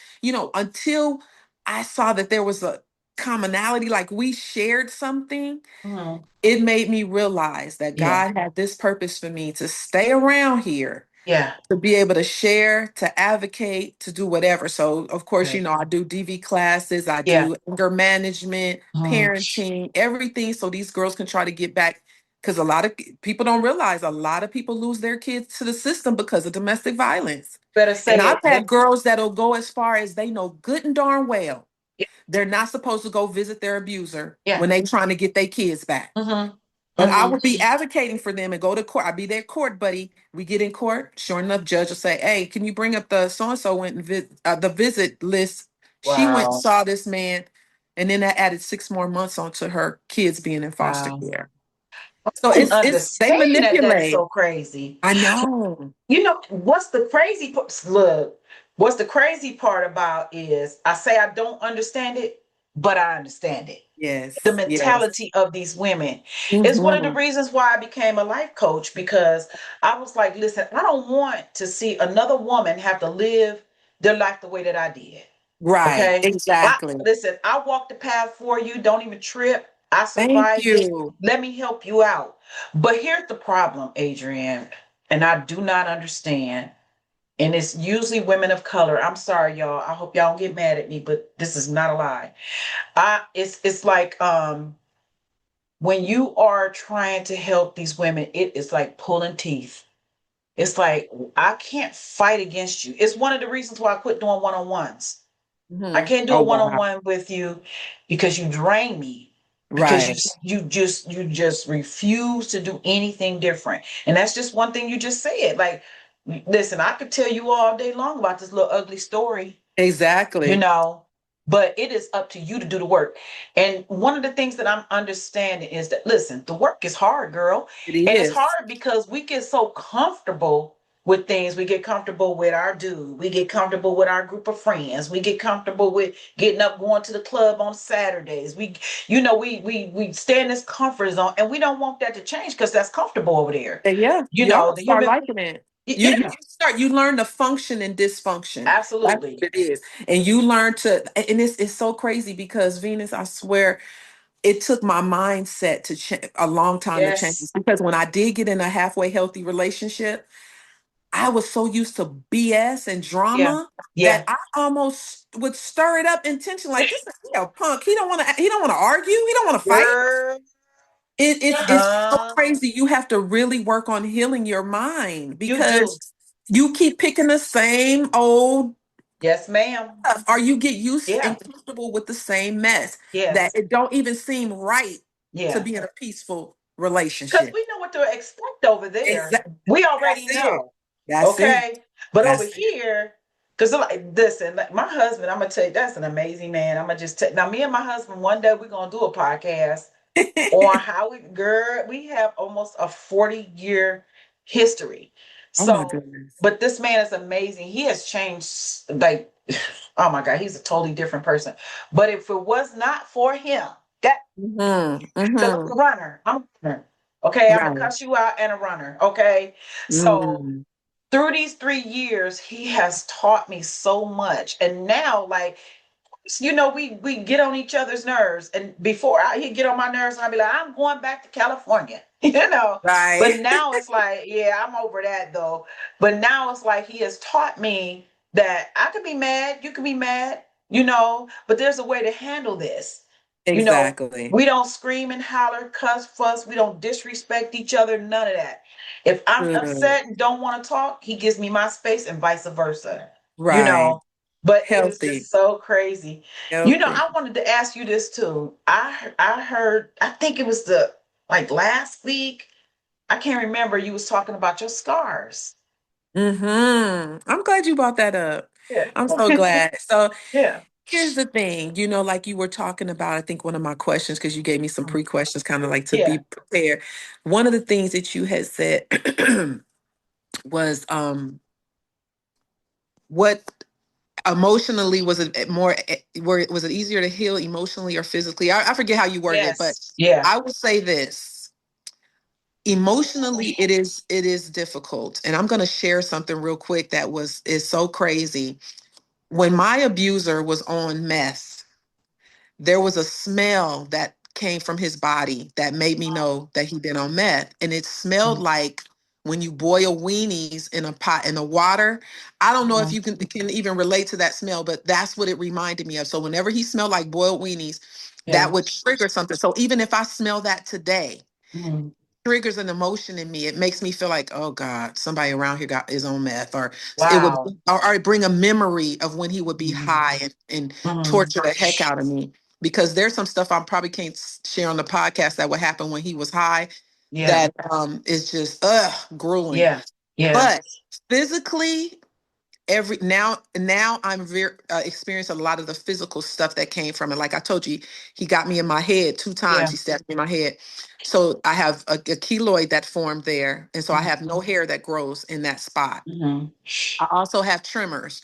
Speaker 2: until I saw that there was a commonality, like we shared something.
Speaker 1: Mhm.
Speaker 2: It made me realize that
Speaker 1: Yeah.
Speaker 2: God had this purpose for me to stay around here,
Speaker 1: Yeah.
Speaker 2: to be able to share, to advocate, to do whatever. So, of course,
Speaker 1: Right.
Speaker 2: I do DV classes, I
Speaker 1: Yeah.
Speaker 2: do anger management,
Speaker 1: Mhm.
Speaker 2: parenting, everything. So these girls can try to get back because a lot of people don't realize a lot of people lose their kids to the system because of domestic violence.
Speaker 1: Better
Speaker 2: And
Speaker 1: say
Speaker 2: I've
Speaker 1: it.
Speaker 2: had girls that'll go as far as they know good and darn well they're not supposed to go visit their abuser
Speaker 1: Yeah.
Speaker 2: when they trying to get their kids back.
Speaker 1: Mm-hmm.
Speaker 2: But I
Speaker 1: Mm-hmm.
Speaker 2: would be advocating for them and go to court. I'd be their court buddy. We get in court. Sure enough, judge will say, "Hey, can you bring up the so and so went and the visit list? She went and
Speaker 1: Wow.
Speaker 2: saw this man, and then that added 6 more months onto her kids being in foster
Speaker 1: Wow.
Speaker 2: care. So
Speaker 1: I don't
Speaker 2: it's they
Speaker 1: understand that. That is
Speaker 2: manipulate.
Speaker 1: so crazy.
Speaker 2: I know.
Speaker 1: You know, what's the crazy look, what's the crazy part about is I say I don't understand it, but I understand it. The
Speaker 2: Yes. Yes.
Speaker 1: mentality of these women is one of the
Speaker 2: Hmm.
Speaker 1: reasons why I became a life coach, because I was like, listen, I don't want to see another woman have to live their life the way that I did.
Speaker 2: Right.
Speaker 1: Okay.
Speaker 2: Exactly.
Speaker 1: Listen, I walked the path for you. Don't even trip. I
Speaker 2: Thank
Speaker 1: survived it.
Speaker 2: you.
Speaker 1: Let me help you out. But here's the problem, Adrienne, and I do not understand. And it's usually women of color. I'm sorry, y'all. I hope y'all don't get mad at me, but this is not a lie. It's like when you are trying to help these women, it is like pulling teeth. It's like I can't fight against you. It's one of the reasons why I quit doing one-on-ones. I
Speaker 2: Hmm.
Speaker 1: can't do
Speaker 2: Oh
Speaker 1: a
Speaker 2: wow.
Speaker 1: one-on-one with you because you drain me. Because
Speaker 2: Right.
Speaker 1: you just refuse to do anything different. And that's just one thing you just said. Like, listen, I could tell you all day long about this little ugly story, you
Speaker 2: Exactly.
Speaker 1: know, but it is up to you to do the work. And one of the things that I'm understanding is that, listen, the work is hard, girl.
Speaker 2: It
Speaker 1: And it's
Speaker 2: is.
Speaker 1: hard because we get so comfortable with things. We get comfortable with our dude. We get comfortable with our group of friends. We get comfortable with getting up, going to the club on Saturdays. We stay in this comfort zone, and we don't want that to change because that's comfortable over there.
Speaker 2: And yeah,
Speaker 1: You
Speaker 2: y'all
Speaker 1: know,
Speaker 2: gonna
Speaker 1: the
Speaker 2: start
Speaker 1: human,
Speaker 2: liking it. You
Speaker 1: yeah,
Speaker 2: start you learn to function in dysfunction. That's
Speaker 1: absolutely.
Speaker 2: what it is. And you learn to and it's so crazy because Venus, I swear, it took my mindset to change a long time to change.
Speaker 1: Yes.
Speaker 2: Because when I did get in a halfway healthy relationship, I was so used to BS and
Speaker 1: Yeah.
Speaker 2: drama that
Speaker 1: Yeah.
Speaker 2: I almost would stir it up intentionally. Like this is a punk. He don't want to argue. He don't want to fight.
Speaker 1: Girl.
Speaker 2: It's so
Speaker 1: Uh,
Speaker 2: crazy. You have to really work on healing your mind
Speaker 1: you do.
Speaker 2: because you keep picking the same old
Speaker 1: Yes, ma'am.
Speaker 2: stuff, or you get used
Speaker 1: Yeah.
Speaker 2: and comfortable with the same mess that
Speaker 1: Yes.
Speaker 2: it don't even seem right to
Speaker 1: Yeah.
Speaker 2: be in a peaceful
Speaker 1: Because
Speaker 2: relationship.
Speaker 1: we know what to expect over there.
Speaker 2: Exactly.
Speaker 1: We
Speaker 2: That's
Speaker 1: already
Speaker 2: it.
Speaker 1: know.
Speaker 2: That's it.
Speaker 1: Okay. But over
Speaker 2: That's
Speaker 1: here, because like listen, like my husband, I'm gonna tell you, that's an amazing man. I'm gonna just tell now, me and my husband, one day we're gonna do a podcast on
Speaker 2: it.
Speaker 1: how we have almost a 40-year history.
Speaker 2: Oh my
Speaker 1: So,
Speaker 2: goodness.
Speaker 1: but this man is amazing. He has changed like oh my God, he's a totally different person. But if it was not for him, that
Speaker 2: Hmm.
Speaker 1: because I'm
Speaker 2: Hmm.
Speaker 1: a runner. I'm a runner. Okay, I'm gonna
Speaker 2: Right.
Speaker 1: cuss you out and a runner. Okay. So
Speaker 2: Mm.
Speaker 1: through these 3 years, he has taught me so much. And now, like, we get on each other's nerves. And before he'd get on my nerves, and I'd be like, I'm going back to California, you know. But
Speaker 2: Right.
Speaker 1: now it's like, yeah, I'm over that though. But now it's like he has taught me that I can be mad, you can be mad, but there's a way to handle this. You know,
Speaker 2: Exactly.
Speaker 1: we don't scream and holler, cuss, fuss, we don't disrespect each other, none of that. If I'm
Speaker 2: Good.
Speaker 1: upset and don't want to talk, he gives me my space and vice versa. You
Speaker 2: Right.
Speaker 1: know, but it is
Speaker 2: Healthy.
Speaker 1: just so crazy.
Speaker 2: Healthy.
Speaker 1: I wanted to ask you this too. I heard, I think it was the like last week. I can't remember. You was talking about your scars.
Speaker 2: I'm glad you brought that up.
Speaker 1: Yeah.
Speaker 2: I'm so glad. So
Speaker 1: Yeah.
Speaker 2: here's the thing, like you were talking about, I think one of my questions, because you gave me some pre-questions, kind of like to
Speaker 1: Yeah.
Speaker 2: be prepared. One of the things that you had said was what emotionally was it more where was it easier to heal emotionally or physically? I forget how you worded it, but
Speaker 1: Yes. Yeah.
Speaker 2: I would say this. Emotionally, it is difficult. And I'm going to share something real quick that is so crazy. When my abuser was on meth, there was a smell that came from his body that made me know that he'd been on meth. And it smelled like when you boil weenies in a pot in the water. I don't know if
Speaker 1: Mhm.
Speaker 2: you can even relate to that smell, but that's what it reminded me of. So whenever he smelled like boiled weenies, that
Speaker 1: Yeah.
Speaker 2: would trigger something. So even if I smell that today,
Speaker 1: Mhm.
Speaker 2: triggers an emotion in me. It makes me feel like, oh God, somebody around here got is on meth, or it would,
Speaker 1: Wow.
Speaker 2: or it bring a memory of when he would be
Speaker 1: Mhm.
Speaker 2: high and
Speaker 1: Mhm.
Speaker 2: torture the heck out of me. Because there's some stuff I probably can't share on the podcast that would happen when he was high
Speaker 1: Yeah.
Speaker 2: that is just grueling.
Speaker 1: Yeah. Yeah.
Speaker 2: But physically, now I'm very experience a lot of the physical stuff that came from it. Like I told you, he got me in my head 2 times.
Speaker 1: Yeah.
Speaker 2: He stabbed me in my head. So I have a keloid that formed there, and so I have no hair that grows in that spot.
Speaker 1: Mhm.
Speaker 2: I also have tremors.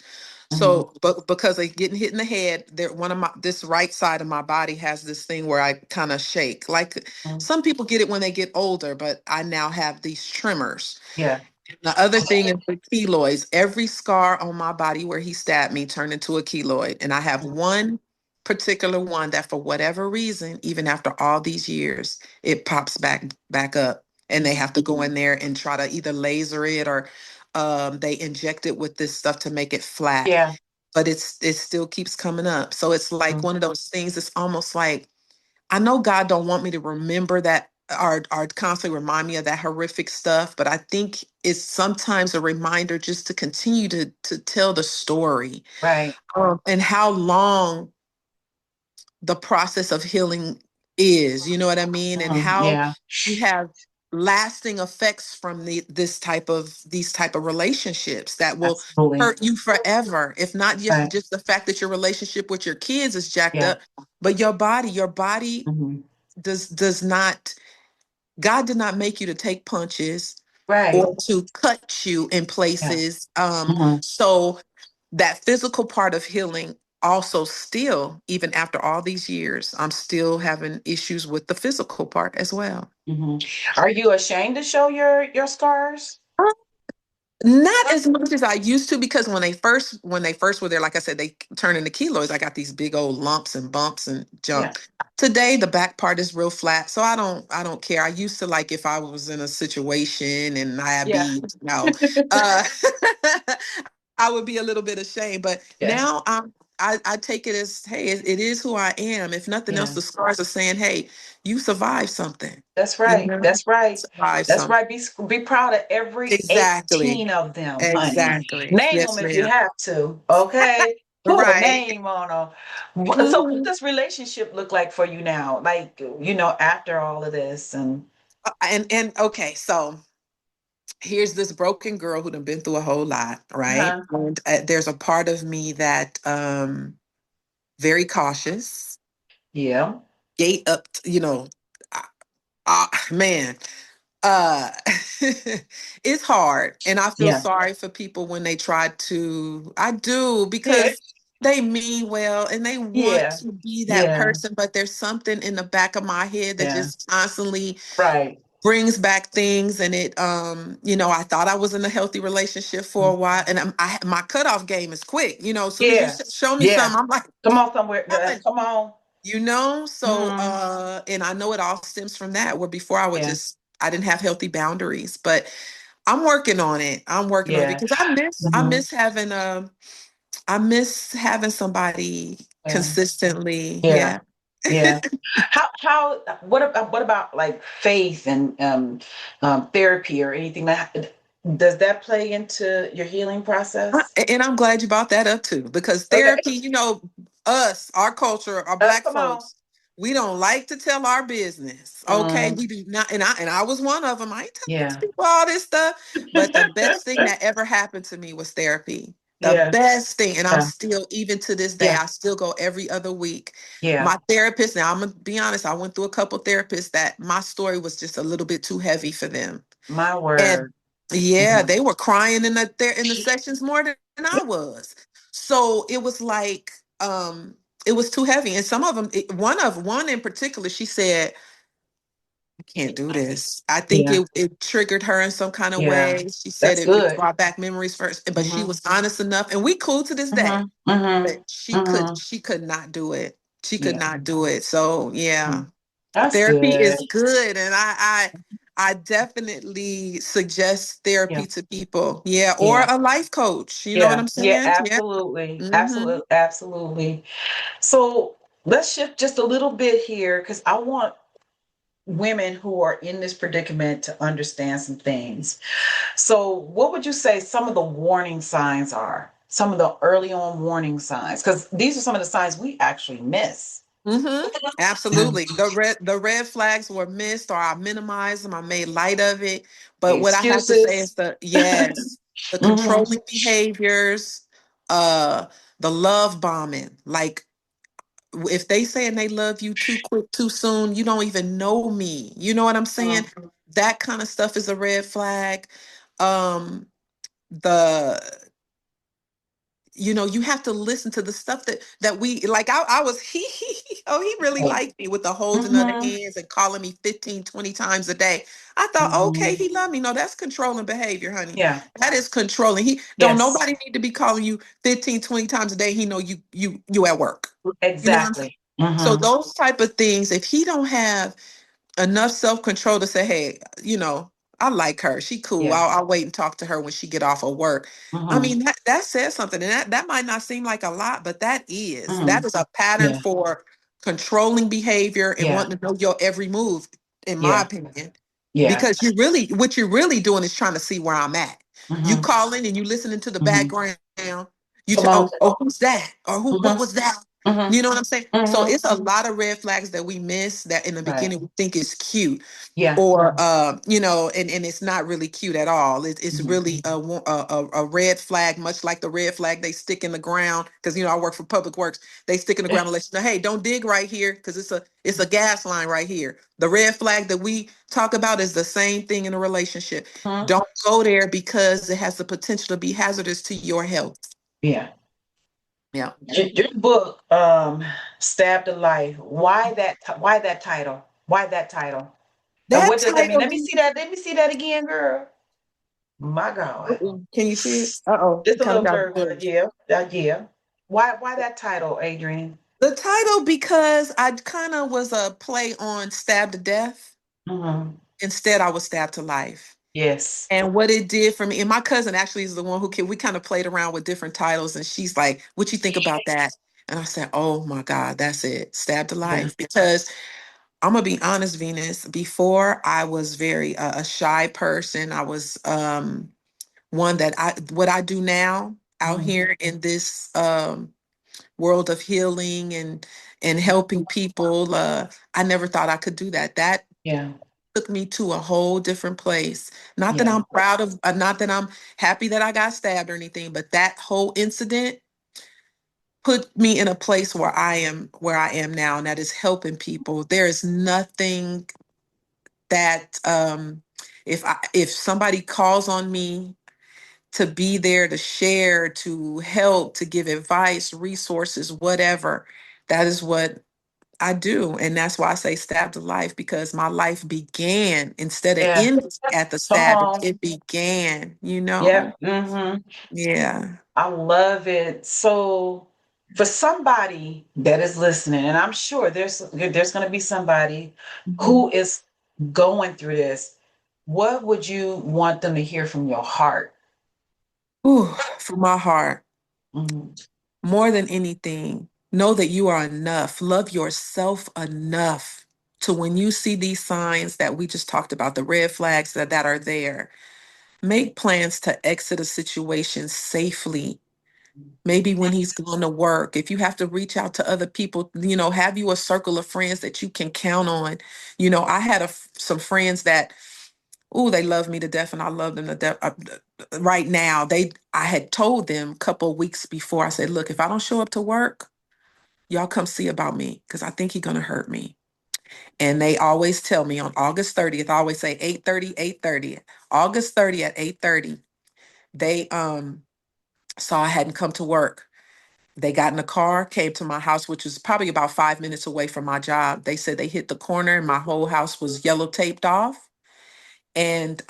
Speaker 1: Mhm.
Speaker 2: So, but because of getting hit in the head, there one of my this right side of my body has this thing where I kind of shake. Like
Speaker 1: Mhm.
Speaker 2: some people get it when they get older, but I now have these tremors.
Speaker 1: Yeah.
Speaker 2: The other thing is the keloids. Every scar on my body where he stabbed me turned into a keloid. And I have one particular one that for whatever reason, even after all these years, it pops back up. And they
Speaker 1: Mhm.
Speaker 2: have to go in there and try to either laser it or they inject it with this stuff to make it flat.
Speaker 1: Yeah.
Speaker 2: But it still keeps coming up. So it's like
Speaker 1: Mhm.
Speaker 2: one of those things. It's almost like I know God don't want me to remember that or constantly remind me of that horrific stuff, but I think it's sometimes a reminder just to continue to tell the story,
Speaker 1: Right.
Speaker 2: and how long the process of healing is. You know what I mean? And
Speaker 1: Mhm.
Speaker 2: how
Speaker 1: Yeah.
Speaker 2: you have lasting effects from these type of relationships that will
Speaker 1: Absolutely.
Speaker 2: hurt you forever. If not
Speaker 1: Right.
Speaker 2: just the fact that your relationship with your kids is jacked
Speaker 1: Yeah.
Speaker 2: up, but your body
Speaker 1: Mhm.
Speaker 2: does not, God did not make you to take punches
Speaker 1: Right.
Speaker 2: or to cut you in
Speaker 1: Yeah.
Speaker 2: places.
Speaker 1: Mhm.
Speaker 2: So that physical part of healing also still, even after all these years, I'm still having issues with the physical part as well.
Speaker 1: Mhm. Are you ashamed to show your scars?
Speaker 2: Not as much as I used to, because when they first were there, like I said, they turn into kilos. I got these big old lumps and bumps and
Speaker 1: Yeah.
Speaker 2: junk. Today the back part is real flat, so I don't care. I used to, like, if I was in a situation and I had
Speaker 1: Yeah.
Speaker 2: be, uh I would be a little bit ashamed. But
Speaker 1: Yeah.
Speaker 2: now I take it as, hey, it is who I am. If nothing else,
Speaker 1: Yeah.
Speaker 2: the scars are saying, hey, you survived something.
Speaker 1: That's
Speaker 2: You
Speaker 1: right.
Speaker 2: know,
Speaker 1: That's right.
Speaker 2: survived
Speaker 1: That's
Speaker 2: something.
Speaker 1: right. Be proud of every
Speaker 2: Exactly.
Speaker 1: 18 of them, honey.
Speaker 2: Exactly.
Speaker 1: Name them
Speaker 2: Yes,
Speaker 1: if you
Speaker 2: ma'am.
Speaker 1: have to. Okay. Put a
Speaker 2: Right.
Speaker 1: name on them. So, what
Speaker 2: Mhm.
Speaker 1: does relationship look like for you now? Like, after all of this, and
Speaker 2: And okay, so here's this broken girl who done been through a whole lot, right?
Speaker 1: uh-huh.
Speaker 2: And there's a part of me that very cautious,
Speaker 1: Yeah.
Speaker 2: gate up, uh, man, uh it's hard, and I feel
Speaker 1: Yeah.
Speaker 2: sorry for people when they try to. I do,
Speaker 1: Yeah.
Speaker 2: because they mean well and they want
Speaker 1: Yeah.
Speaker 2: to be that
Speaker 1: Yeah.
Speaker 2: person, but there's something in the back of my head that
Speaker 1: Yeah.
Speaker 2: just constantly
Speaker 1: Right.
Speaker 2: brings back things. And it I thought I was in a healthy relationship for a while, and my cutoff game is quick. As soon as you
Speaker 1: Yeah.
Speaker 2: show me
Speaker 1: Yeah.
Speaker 2: something, I'm like,
Speaker 1: Come on somewhere.
Speaker 2: done.
Speaker 1: Come on.
Speaker 2: So
Speaker 1: Hmm.
Speaker 2: and I know it all stems from that, where before
Speaker 1: Yeah.
Speaker 2: I didn't have healthy boundaries. But I'm working on it. I'm working on it,
Speaker 1: Yeah.
Speaker 2: because
Speaker 1: Hmm.
Speaker 2: I miss having somebody
Speaker 1: Yeah.
Speaker 2: consistently.
Speaker 1: Yeah.
Speaker 2: Yeah.
Speaker 1: Yeah. What about like faith and therapy or anything like, does that play into your healing process?
Speaker 2: And I'm glad you brought that up too, because
Speaker 1: Okay.
Speaker 2: therapy, our culture, our black
Speaker 1: Come on.
Speaker 2: folks, we don't like to tell our business. Okay.
Speaker 1: Mm,
Speaker 2: We do not. And I was one of them. I ain't telling these
Speaker 1: yeah.
Speaker 2: people all this stuff. But the best thing that ever happened to me was therapy. The
Speaker 1: Yeah.
Speaker 2: best thing. And I'm
Speaker 1: Yeah.
Speaker 2: still, even to this day,
Speaker 1: Yeah.
Speaker 2: I still go every other week.
Speaker 1: Yeah.
Speaker 2: My therapist, now I'm gonna be honest, I went through a couple therapists that my story was just a little bit too heavy for them.
Speaker 1: My
Speaker 2: And
Speaker 1: word.
Speaker 2: yeah,
Speaker 1: Mhm.
Speaker 2: they were crying in the sessions more than I was. So it was like, it was too heavy. And some of them, one in particular, she said, I can't do this. I think
Speaker 1: Yeah.
Speaker 2: it triggered her in some kind of
Speaker 1: Yeah.
Speaker 2: way. She said
Speaker 1: That's
Speaker 2: it
Speaker 1: good.
Speaker 2: brought back memories first, but she
Speaker 1: Hmm.
Speaker 2: was honest enough, and we cool to this day.
Speaker 1: Hmm. Hmm.
Speaker 2: But
Speaker 1: Hmm.
Speaker 2: she could not do it. She could
Speaker 1: Yeah.
Speaker 2: not do it. So yeah,
Speaker 1: Mm. That's
Speaker 2: therapy
Speaker 1: good.
Speaker 2: is good, and I definitely suggest
Speaker 1: Yeah.
Speaker 2: therapy to people. Yeah, or
Speaker 1: Yeah.
Speaker 2: a life coach. You know what
Speaker 1: Yeah.
Speaker 2: I'm
Speaker 1: Yeah.
Speaker 2: saying? Yeah.
Speaker 1: Absolutely.
Speaker 2: Hmm.
Speaker 1: Absolutely. Absolutely. So let's shift just a little bit here because I want women who are in this predicament to understand some things. So, what would you say some of the warning signs are? Some of the early on warning signs, because these are some of the signs we actually miss.
Speaker 2: Mm-hmm. Absolutely. The red flags were missed, or I minimized them, I made light of it.
Speaker 1: The
Speaker 2: But what I have to say
Speaker 1: excuses.
Speaker 2: is the
Speaker 1: Hmm.
Speaker 2: controlling behaviors, uh, the love bombing. Like if they saying they love you too quick, too soon, you don't even know me. You know what I'm saying? That kind of stuff is a red flag. Um, the you have to listen to the stuff that we like. I was he really liked me with the holding of the
Speaker 1: Hmm.
Speaker 2: hands and calling me 15, 20 times a day. I thought, okay,
Speaker 1: Hmm.
Speaker 2: he loved me. No, that's controlling behavior, honey.
Speaker 1: Yeah.
Speaker 2: That is controlling. He don't
Speaker 1: Yes.
Speaker 2: nobody need to be calling you 15, 20 times a day. He know you at work. You know what I'm saying?
Speaker 1: Exactly.
Speaker 2: So
Speaker 1: Hmm.
Speaker 2: those type of things, if he don't have enough self-control to say, hey, I like her, she cool,
Speaker 1: Yeah.
Speaker 2: I'll wait and talk to her when she get off of work. I
Speaker 1: Hmm.
Speaker 2: mean, that says something, and that might not seem like a lot, but that
Speaker 1: Hmm.
Speaker 2: is a pattern
Speaker 1: Yeah.
Speaker 2: for controlling behavior and
Speaker 1: Yeah.
Speaker 2: wanting to know your every move, in my
Speaker 1: Yeah.
Speaker 2: opinion.
Speaker 1: Yeah.
Speaker 2: Because what you're really doing is trying to see where I'm at. You
Speaker 1: Hmm.
Speaker 2: calling and you listening to the
Speaker 1: Hmm.
Speaker 2: background. You
Speaker 1: Come
Speaker 2: say,
Speaker 1: on.
Speaker 2: oh, who's that? Or what
Speaker 1: Hmm.
Speaker 2: was that?
Speaker 1: Hmm.
Speaker 2: You know what I'm saying? So
Speaker 1: Hmm.
Speaker 2: it's a lot of red flags that we miss that in the
Speaker 1: Right.
Speaker 2: beginning we think is cute,
Speaker 1: Yeah.
Speaker 2: or and it's not really cute at all. It's
Speaker 1: Hmm.
Speaker 2: really a red flag, much like the red flag they stick in the ground, because I work for public works. They stick in the ground and let you know, hey, don't dig right here, because it's a gas line right here. The red flag that we talk about is the same thing in a relationship.
Speaker 1: Hmm.
Speaker 2: Don't go there because it has the potential to be hazardous to your health.
Speaker 1: Yeah.
Speaker 2: Yeah.
Speaker 1: Your book, Stabbed to Life. Why that title? Why that title? And
Speaker 2: That
Speaker 1: what does that mean?
Speaker 2: title.
Speaker 1: Let me see that. Let me see that again, girl. My God.
Speaker 2: Can you see it? Uh-oh,
Speaker 1: Just
Speaker 2: it
Speaker 1: a
Speaker 2: kind of
Speaker 1: little
Speaker 2: got
Speaker 1: blurry,
Speaker 2: blurry.
Speaker 1: but yeah. Yeah. Why that title, Adrian?
Speaker 2: The title, because I kind of was a play on Stabbed to Death.
Speaker 1: Hmm.
Speaker 2: Instead, I was stabbed to life.
Speaker 1: Yes.
Speaker 2: And what it did for me, and my cousin actually is the one we kind of played around with different titles, and she's like, "What you think about that?" And I said, "Oh my God, that's it, Stabbed to
Speaker 1: Yeah.
Speaker 2: life." Because I'm gonna be honest, Venus. Before, I was very a shy person. I was one that what I do now out
Speaker 1: Hmm.
Speaker 2: here in this world of healing and helping people. I never thought I could do that. That
Speaker 1: Yeah.
Speaker 2: took me to a whole different place. Not that
Speaker 1: Yeah.
Speaker 2: I'm proud of, not that I'm happy that I got stabbed or anything, but that whole incident put me in a place where I am now, and that is helping people. There is nothing that if somebody calls on me to be there, to share, to help, to give advice, resources, whatever, that is what I do. And that's why I say stab to life, because my life began instead of
Speaker 1: Yeah.
Speaker 2: ending at the
Speaker 1: Come
Speaker 2: stab,
Speaker 1: on.
Speaker 2: it began, you
Speaker 1: Yeah.
Speaker 2: know?
Speaker 1: Hmm.
Speaker 2: Yeah.
Speaker 1: I love it. So, for somebody that is listening, and I'm sure there's going to be somebody
Speaker 2: Mhm.
Speaker 1: who is going through this, what would you want them to hear from your heart?
Speaker 2: Ooh, from my heart,
Speaker 1: Mhm.
Speaker 2: more than anything, know that you are enough. Love yourself enough to when you see these signs that we just talked about, the red flags that are there, make plans to exit a situation safely. Maybe when he's going to work, if you have to reach out to other people, have you a circle of friends that you can count on. I had some friends that, oh, they love me to death, and I love them to death. Right now, I had told them a couple of weeks before, I said, look, if I don't show up to work, y'all come see about me, because I think he's going to hurt me. And they always tell me on August 30th, I always say 8:30, 8:30. August 30th at 8:30, they saw I hadn't come to work. They got in the car, came to my house, which was probably about 5 minutes away from my job. They said they hit the corner and my whole house was yellow taped off. And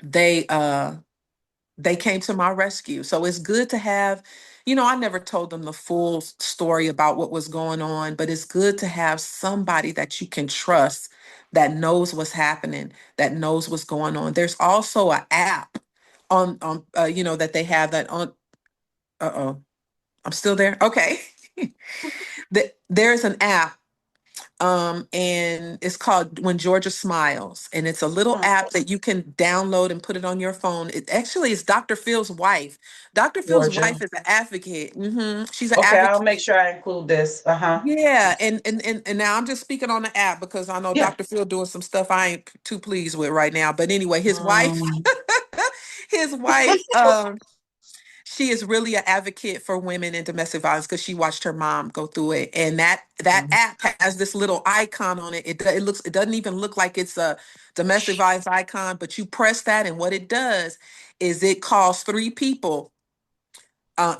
Speaker 2: they they came to my rescue. So it's good to have, I never told them the full story about what was going on, but it's good to have somebody that you can trust, that knows what's happening, that knows what's going on. There's also an app that they have that on. Uh-oh, I'm still there. Okay. There's an app And it's called When Georgia Smiles, and it's a little
Speaker 1: Mm,
Speaker 2: app that you can download and put it on your phone. It actually is Dr. Phil's wife. Dr. Phil's
Speaker 1: Georgia.
Speaker 2: wife is an advocate. She's an
Speaker 1: Okay, I'll make
Speaker 2: advocate.
Speaker 1: sure I include this. Uh-huh.
Speaker 2: Yeah, and now I'm just speaking on the app because I know
Speaker 1: Yeah.
Speaker 2: Dr. Phil doing some stuff I ain't too pleased with right now. But anyway, his wife,
Speaker 1: Mm,
Speaker 2: his wife, she is really an advocate for women in domestic violence because she watched her mom go through it, and that
Speaker 1: mm,
Speaker 2: app has this little icon on it. It doesn't even look like it's a domestic violence icon, but you press that, and what it does is it calls three people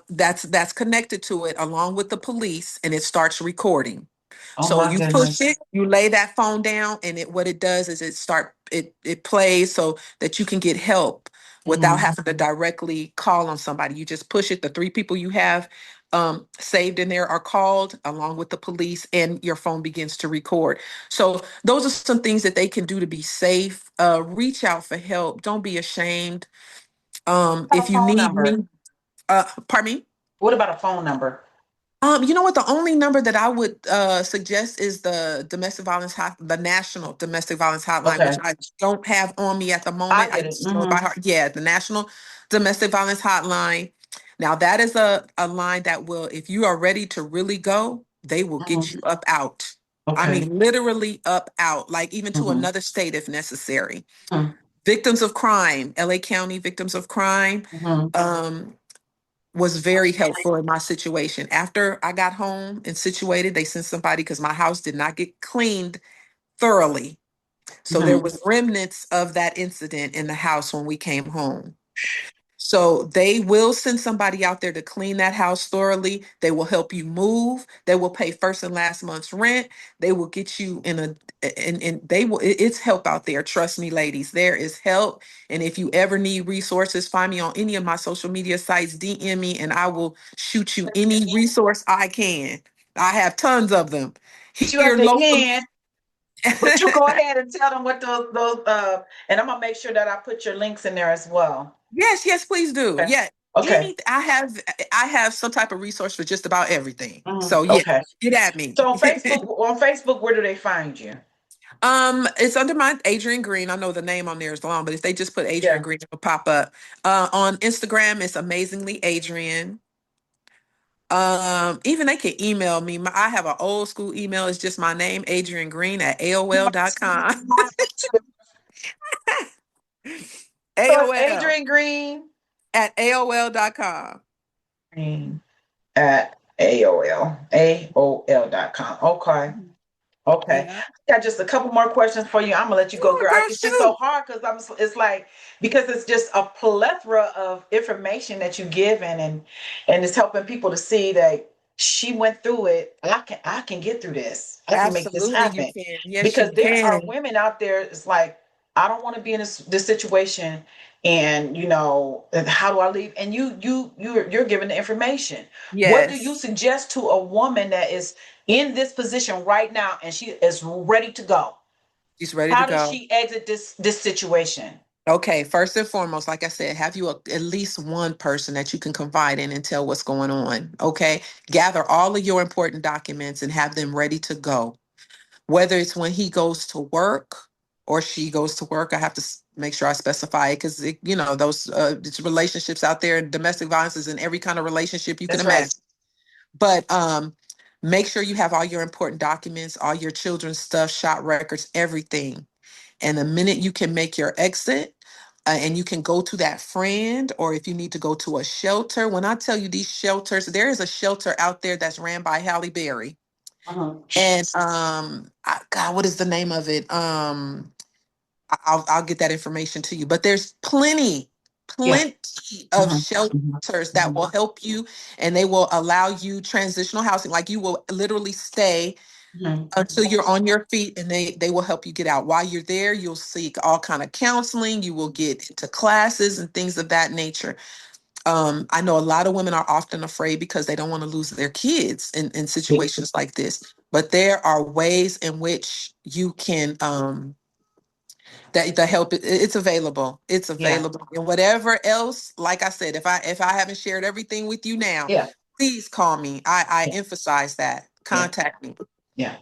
Speaker 2: that's connected to it along with the police, and it starts recording.
Speaker 1: oh
Speaker 2: So
Speaker 1: my
Speaker 2: you push
Speaker 1: goodness.
Speaker 2: it, you lay that phone down, and what it does is it plays so that you can get help without
Speaker 1: Mm,
Speaker 2: having to directly call on somebody. You just push it. The three people you have saved in there are called along with the police, and your phone begins to record. So those are some things that they can do to be safe. Reach out for help. Don't be ashamed.
Speaker 1: a
Speaker 2: If you
Speaker 1: phone
Speaker 2: need
Speaker 1: number.
Speaker 2: me, pardon me.
Speaker 1: What about a phone number?
Speaker 2: You know what? The only number that I would suggest is the National Domestic Violence Hotline, which
Speaker 1: Okay,
Speaker 2: I don't have on me at the
Speaker 1: I
Speaker 2: moment. I
Speaker 1: get it.
Speaker 2: just know it by heart. Yeah, the National Domestic Violence Hotline. Now that is a line that will, if you are ready to really go, they will get
Speaker 1: Hmm.
Speaker 2: you up out. I
Speaker 1: Okay.
Speaker 2: mean, literally up out, like even to
Speaker 1: Hmm.
Speaker 2: another state if necessary.
Speaker 1: Hmm.
Speaker 2: Victims of crime, LA County Victims of Crime.
Speaker 1: Hmm.
Speaker 2: Um, was very helpful in my situation. After I got home and situated, they sent somebody because my house did not get cleaned thoroughly. So there
Speaker 1: Hmm.
Speaker 2: was remnants of that incident in the house when we came home. So they will send somebody out there to clean that house thoroughly. They will help you move. They will pay first and last month's rent. They will get you in and they will, it's help out there. Trust me, ladies, there is help. And if you ever need resources, find me on any of my social media sites, DM me, and I will shoot you any resource I can. I have tons of them
Speaker 1: You at
Speaker 2: here
Speaker 1: the
Speaker 2: locally.
Speaker 1: end, but you go ahead and tell them what those and I'm gonna make sure that I put your links in there as well.
Speaker 2: Yes, yes, please do.
Speaker 1: Okay.
Speaker 2: Yeah.
Speaker 1: Okay.
Speaker 2: Any I have some type of resource for just about everything.
Speaker 1: Mhm.
Speaker 2: So yeah,
Speaker 1: Okay.
Speaker 2: get at me.
Speaker 1: So on Facebook, where do they find you?
Speaker 2: It's under my Adrian Green. I know the name on there is long, but if they just put Adrian
Speaker 1: Yeah.
Speaker 2: Green, it'll pop up. On Instagram, it's amazingly Adrian. Even they can email me. I have an old school email. It's just my name, Adrian Green at AOL.com.
Speaker 1: So it's
Speaker 2: AOL
Speaker 1: Adrian Green.
Speaker 2: at AOL.com.
Speaker 1: Green at AOL.com. Okay. Okay.
Speaker 2: Yeah.
Speaker 1: I got just a couple more questions for you. I'm gonna let you go,
Speaker 2: Sure,
Speaker 1: girl.
Speaker 2: girl,
Speaker 1: It's just so
Speaker 2: shoot.
Speaker 1: hard because it's like because it's just a plethora of information that you give and it's helping people to see that she went through it. I can get through this. I can make this
Speaker 2: Absolutely, you
Speaker 1: happen.
Speaker 2: can. Yes,
Speaker 1: Because
Speaker 2: you
Speaker 1: there are
Speaker 2: can.
Speaker 1: women out there, it's like, I don't want to be in this situation and and how do I leave? And you're given the information. What do you
Speaker 2: Yes,
Speaker 1: suggest to a woman that is in this position right now and she is ready to go?
Speaker 2: she's ready to
Speaker 1: How does
Speaker 2: go.
Speaker 1: she exit this situation?
Speaker 2: Okay, first and foremost, like I said, have you at least one person that you can confide in and tell what's going on. Okay, gather all of your important documents and have them ready to go. Whether it's when he goes to work or she goes to work, I have to make sure I specify it because those it's relationships out there. Domestic violence is in every kind of relationship you can
Speaker 1: That's right.
Speaker 2: imagine. But make sure you have all your important documents, all your children's stuff, shot records, everything. And the minute you can make your exit, and you can go to that friend, or if you need to go to a shelter. When I tell you these shelters, there is a shelter out there that's ran by Halle Berry.
Speaker 1: Uh-huh.
Speaker 2: And God, what is the name of it? I'll get that information to you. But there's
Speaker 1: Yeah.
Speaker 2: plenty of
Speaker 1: Uh-huh.
Speaker 2: shelters that
Speaker 1: Uh-huh.
Speaker 2: will help you, and they will allow you transitional housing. Like you will literally stay
Speaker 1: Uh-huh.
Speaker 2: until you're on your feet, and they will help you get out. While you're there, you'll seek all kind of counseling. You will get into classes and things of that nature. I know a lot of women are often afraid because they don't want to lose their kids in situations like this. But there are ways in which you can that the help it's available. It's
Speaker 1: Yeah.
Speaker 2: available. And whatever else, like I said, if I haven't shared everything with you now,
Speaker 1: Yeah.
Speaker 2: please call me. I
Speaker 1: Yeah.
Speaker 2: emphasize that.
Speaker 1: Yeah.
Speaker 2: Contact me.
Speaker 1: Yeah.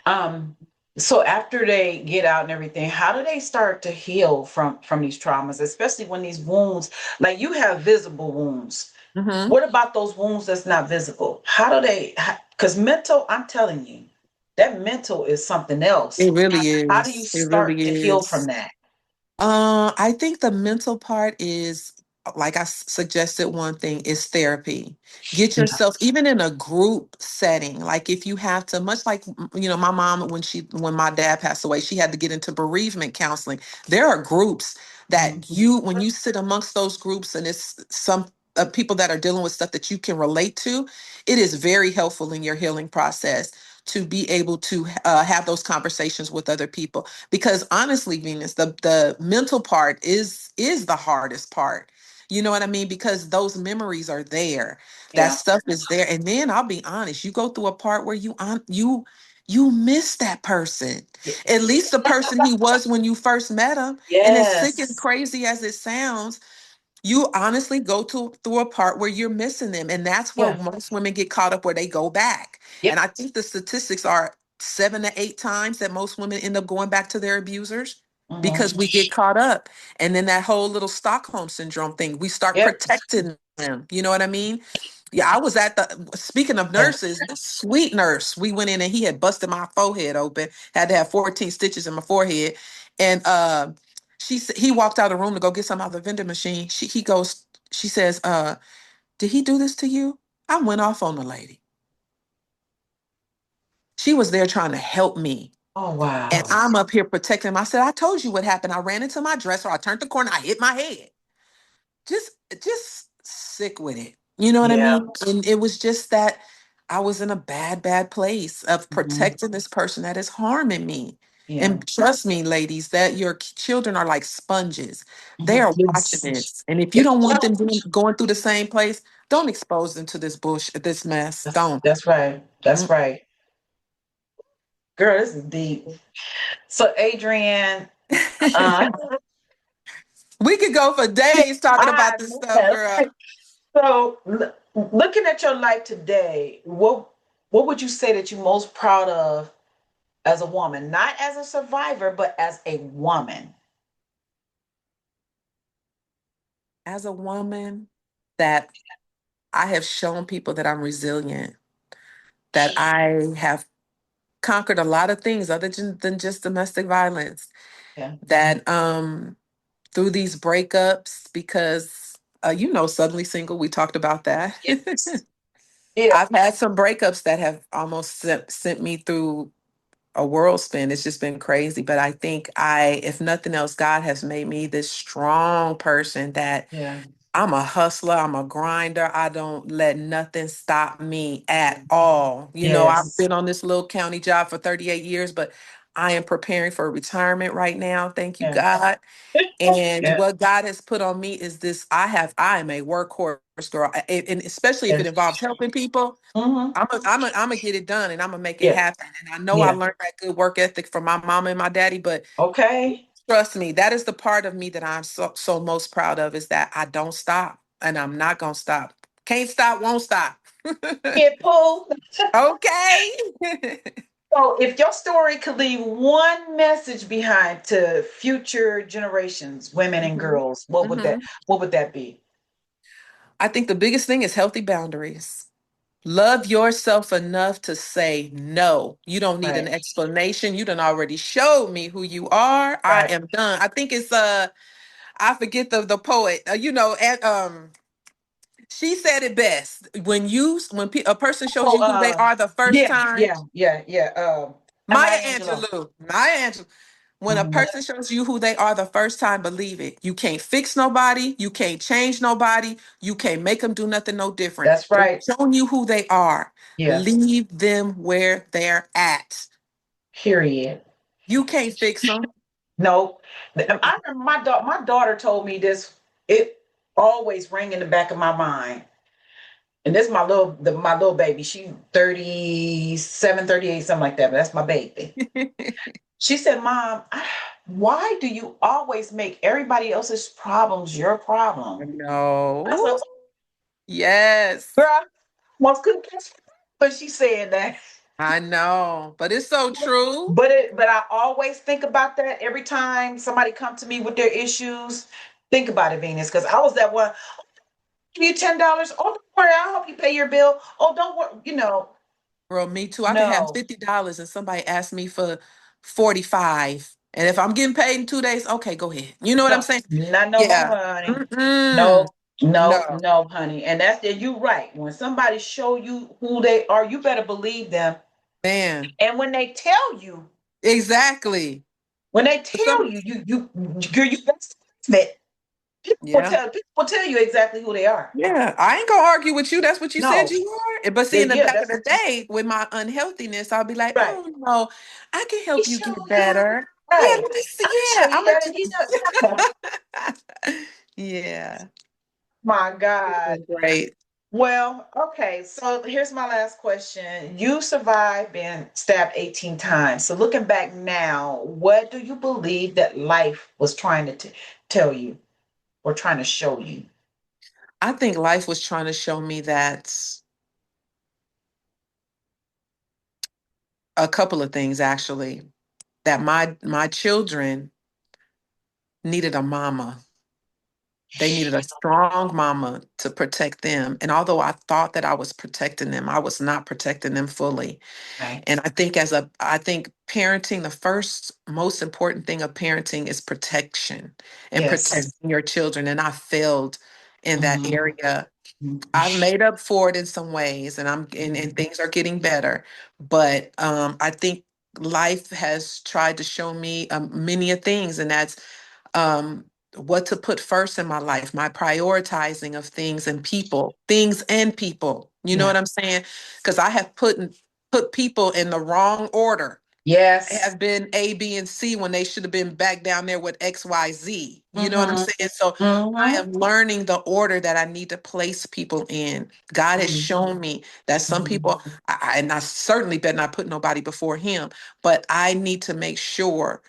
Speaker 1: Um, so after they get out and everything, how do they start to heal from these traumas, especially when these wounds, like you have visible wounds.
Speaker 2: Hmm.
Speaker 1: What about those wounds that's not visible? How do they? Because mental, I'm telling you, that mental is something else.
Speaker 2: It really
Speaker 1: How do you
Speaker 2: is. It
Speaker 1: start
Speaker 2: really
Speaker 1: to heal from
Speaker 2: is.
Speaker 1: that?
Speaker 2: I think the mental part is, like I suggested, one thing is therapy. Get
Speaker 1: Yeah.
Speaker 2: yourself, even in a group setting, like if you have to, much like, my mom, when my dad passed away, she had to get into bereavement counseling. There are groups
Speaker 1: Mhm.
Speaker 2: that when you sit amongst those groups and it's some people that are dealing with stuff that you can relate to, it is very helpful in your healing process to be able to have those conversations with other people, because honestly, Venus, the mental part is the hardest part. You know what I mean? Because those memories are there. That
Speaker 1: Yeah.
Speaker 2: stuff is there. And then I'll be honest, you go through a part where you miss that person. At least the person he was when you first met him. And as sick and
Speaker 1: Yes.
Speaker 2: crazy as it sounds, you honestly go through a part where you're missing them, and that's where
Speaker 1: Yeah.
Speaker 2: most women get caught up, where they go back.
Speaker 1: Yep.
Speaker 2: And I think the statistics are 7 to 8 times that most women end up going back to their abusers,
Speaker 1: Hmm.
Speaker 2: because we get caught up. And then that whole little Stockholm syndrome thing, we start
Speaker 1: Yep.
Speaker 2: protecting them, you know what I mean? Yeah, I was at the, speaking of
Speaker 1: Yeah.
Speaker 2: nurses, the sweet nurse, we went in and he had busted my forehead open, had to have 14 stitches in my forehead. And he walked out of the room to go get some out of the vending machine. She says, did he do this to you? I went off on the lady. She was there trying to help me.
Speaker 1: Oh
Speaker 2: And
Speaker 1: wow.
Speaker 2: I'm up here protecting him. I said, I told you what happened. I ran into my dresser. I turned the corner. I hit my head. Just sick with it. You know what I
Speaker 1: Yeah.
Speaker 2: mean? And it was just that I was in a bad place of
Speaker 1: Hmm.
Speaker 2: protecting this person that is harming me.
Speaker 1: Yeah.
Speaker 2: And trust me, ladies, that your children are like sponges. They
Speaker 1: Hmm.
Speaker 2: are watching
Speaker 1: Yes.
Speaker 2: this. And if you
Speaker 1: Yep.
Speaker 2: don't want them going through the same place, don't expose them to this this mess. Don't.
Speaker 1: That's right. That's
Speaker 2: Mm.
Speaker 1: right. Girl, this is deep. So, Adrienne, uh,
Speaker 2: We could go for days talking
Speaker 1: I
Speaker 2: about this stuff,
Speaker 1: know.
Speaker 2: girl.
Speaker 1: So, looking at your life today, what would you say that you're most proud of as a woman, not as a survivor, but as a woman?
Speaker 2: As a woman, that I have shown people that I'm resilient, that I have conquered a lot of things other than just domestic violence,
Speaker 1: Yeah.
Speaker 2: that through these breakups, because suddenly single, we talked about that.
Speaker 1: Yes. Yeah.
Speaker 2: I've had some breakups that have almost sent me through a whirlspin. It's just been crazy. But I think if nothing else, God has made me this strong person that
Speaker 1: Yeah.
Speaker 2: I'm a hustler. I'm a grinder. I don't let nothing stop me at all. I've
Speaker 1: Yes.
Speaker 2: been on this little county job for 38 years, but I am preparing for retirement right now. Thank you,
Speaker 1: Yeah.
Speaker 2: God. And
Speaker 1: Yeah.
Speaker 2: what God has put on me is this. I am a workhorse girl. And especially if it
Speaker 1: Yes.
Speaker 2: involves helping people,
Speaker 1: Mm-hmm.
Speaker 2: I'm gonna get it done and I'm gonna make it
Speaker 1: Yeah.
Speaker 2: happen. And I know I
Speaker 1: Yeah.
Speaker 2: learned that good work ethic from my mama and my daddy, but
Speaker 1: Okay.
Speaker 2: trust me, that is the part of me that I'm so most proud of, is that I don't stop and I'm not gonna stop. Can't stop, won't stop.
Speaker 1: Get pulled.
Speaker 2: Okay.
Speaker 1: So, if your story could leave one message behind to future generations, women and
Speaker 2: Mhm.
Speaker 1: girls, what would that
Speaker 2: Mhm.
Speaker 1: what would that be?
Speaker 2: I think the biggest thing is healthy boundaries. Love yourself enough to say no. You don't need an
Speaker 1: Right.
Speaker 2: explanation. You done already showed me who you are. I
Speaker 1: Right.
Speaker 2: am done. I think it's I forget the poet. And she said it best. A person shows
Speaker 1: Oh,
Speaker 2: you who they are the first
Speaker 1: yeah,
Speaker 2: time.
Speaker 1: yeah, yeah, yeah.
Speaker 2: Maya
Speaker 1: Maya Angelou.
Speaker 2: Angelou. Maya Angelou. When a
Speaker 1: Mhm.
Speaker 2: person shows you who they are the first time, believe it. You can't fix nobody. You can't change nobody. You can't make them do nothing no different.
Speaker 1: That's
Speaker 2: They've
Speaker 1: right.
Speaker 2: shown you who they are.
Speaker 1: Yeah.
Speaker 2: Leave them where they're at.
Speaker 1: Period.
Speaker 2: You can't fix them.
Speaker 1: No,
Speaker 2: Mm-mm.
Speaker 1: I remember my daughter told me this. It always rang in the back of my mind. And this is my little baby. She 37, 38, something like that. But that's my baby. She said, "Mom, why do you always make everybody else's problems your problem?" I
Speaker 2: No.
Speaker 1: said,
Speaker 2: Yes.
Speaker 1: "Girl, most couldn't catch." But she said that.
Speaker 2: I know, but it's so true.
Speaker 1: But I always think about that every time somebody come to me with their issues. Think about it, Venus, because I was that one. Give you $10. Oh, don't worry, I'll help you pay your bill. Oh, don't worry.
Speaker 2: Girl, me too. I could have
Speaker 1: No,
Speaker 2: $50 and somebody asked me for 45. And if I'm getting paid in 2 days, okay, go ahead. You know what I'm
Speaker 1: no,
Speaker 2: saying?
Speaker 1: not no more,
Speaker 2: Yeah.
Speaker 1: honey.
Speaker 2: Mm-mm.
Speaker 1: No, no,
Speaker 2: No,
Speaker 1: no, honey. And that's that. You right. When somebody show you who they are, you better believe them.
Speaker 2: man.
Speaker 1: And when they tell you,
Speaker 2: Exactly. Some,
Speaker 1: girl, you best believe it.
Speaker 2: yeah.
Speaker 1: People will tell you exactly who they are.
Speaker 2: Yeah. I ain't gonna argue with you. That's what you said
Speaker 1: No,
Speaker 2: you are. But see, in the
Speaker 1: yeah,
Speaker 2: back of
Speaker 1: that's
Speaker 2: the day, with my unhealthiness, I'll be like,
Speaker 1: right.
Speaker 2: oh no, I can
Speaker 1: He
Speaker 2: help you
Speaker 1: show
Speaker 2: get
Speaker 1: you
Speaker 2: better. Yeah,
Speaker 1: right.
Speaker 2: let me see.
Speaker 1: I can show
Speaker 2: Yeah,
Speaker 1: you
Speaker 2: I'm gonna
Speaker 1: that. Yeah.
Speaker 2: yeah.
Speaker 1: My God.
Speaker 2: Great.
Speaker 1: Well, okay. So here's my last question. You survived being stabbed 18 times. So looking back now, what do you believe that life was trying to tell you or trying to show you?
Speaker 2: I think life was trying to show me that a couple of things actually, that my children needed a mama. They needed a strong mama to protect them. And although I thought that I was protecting them, I was not protecting them fully.
Speaker 1: Right.
Speaker 2: And I think parenting, the first most important thing of parenting is protection and
Speaker 1: Yes.
Speaker 2: protecting your children. And I failed in that
Speaker 1: Mhm.
Speaker 2: area. I've
Speaker 1: Mhm.
Speaker 2: made up for it in some ways, and and things are getting better. But I think life has tried to show me many of things, and that's um, what to put first in my life, my prioritizing of things and people. You know
Speaker 1: Yeah.
Speaker 2: what I'm saying? Because I have put people in the wrong order,
Speaker 1: Yes.
Speaker 2: have been A, B, and C when they should have been back down there with X, Y, Z. You know what I'm
Speaker 1: Mhm.
Speaker 2: saying? So I
Speaker 1: Mhm.
Speaker 2: am learning the order that I need to place people in. God has
Speaker 1: Mhm.
Speaker 2: shown me that some
Speaker 1: Mhm.
Speaker 2: people, and I certainly better not put nobody before Him, but I need to make sure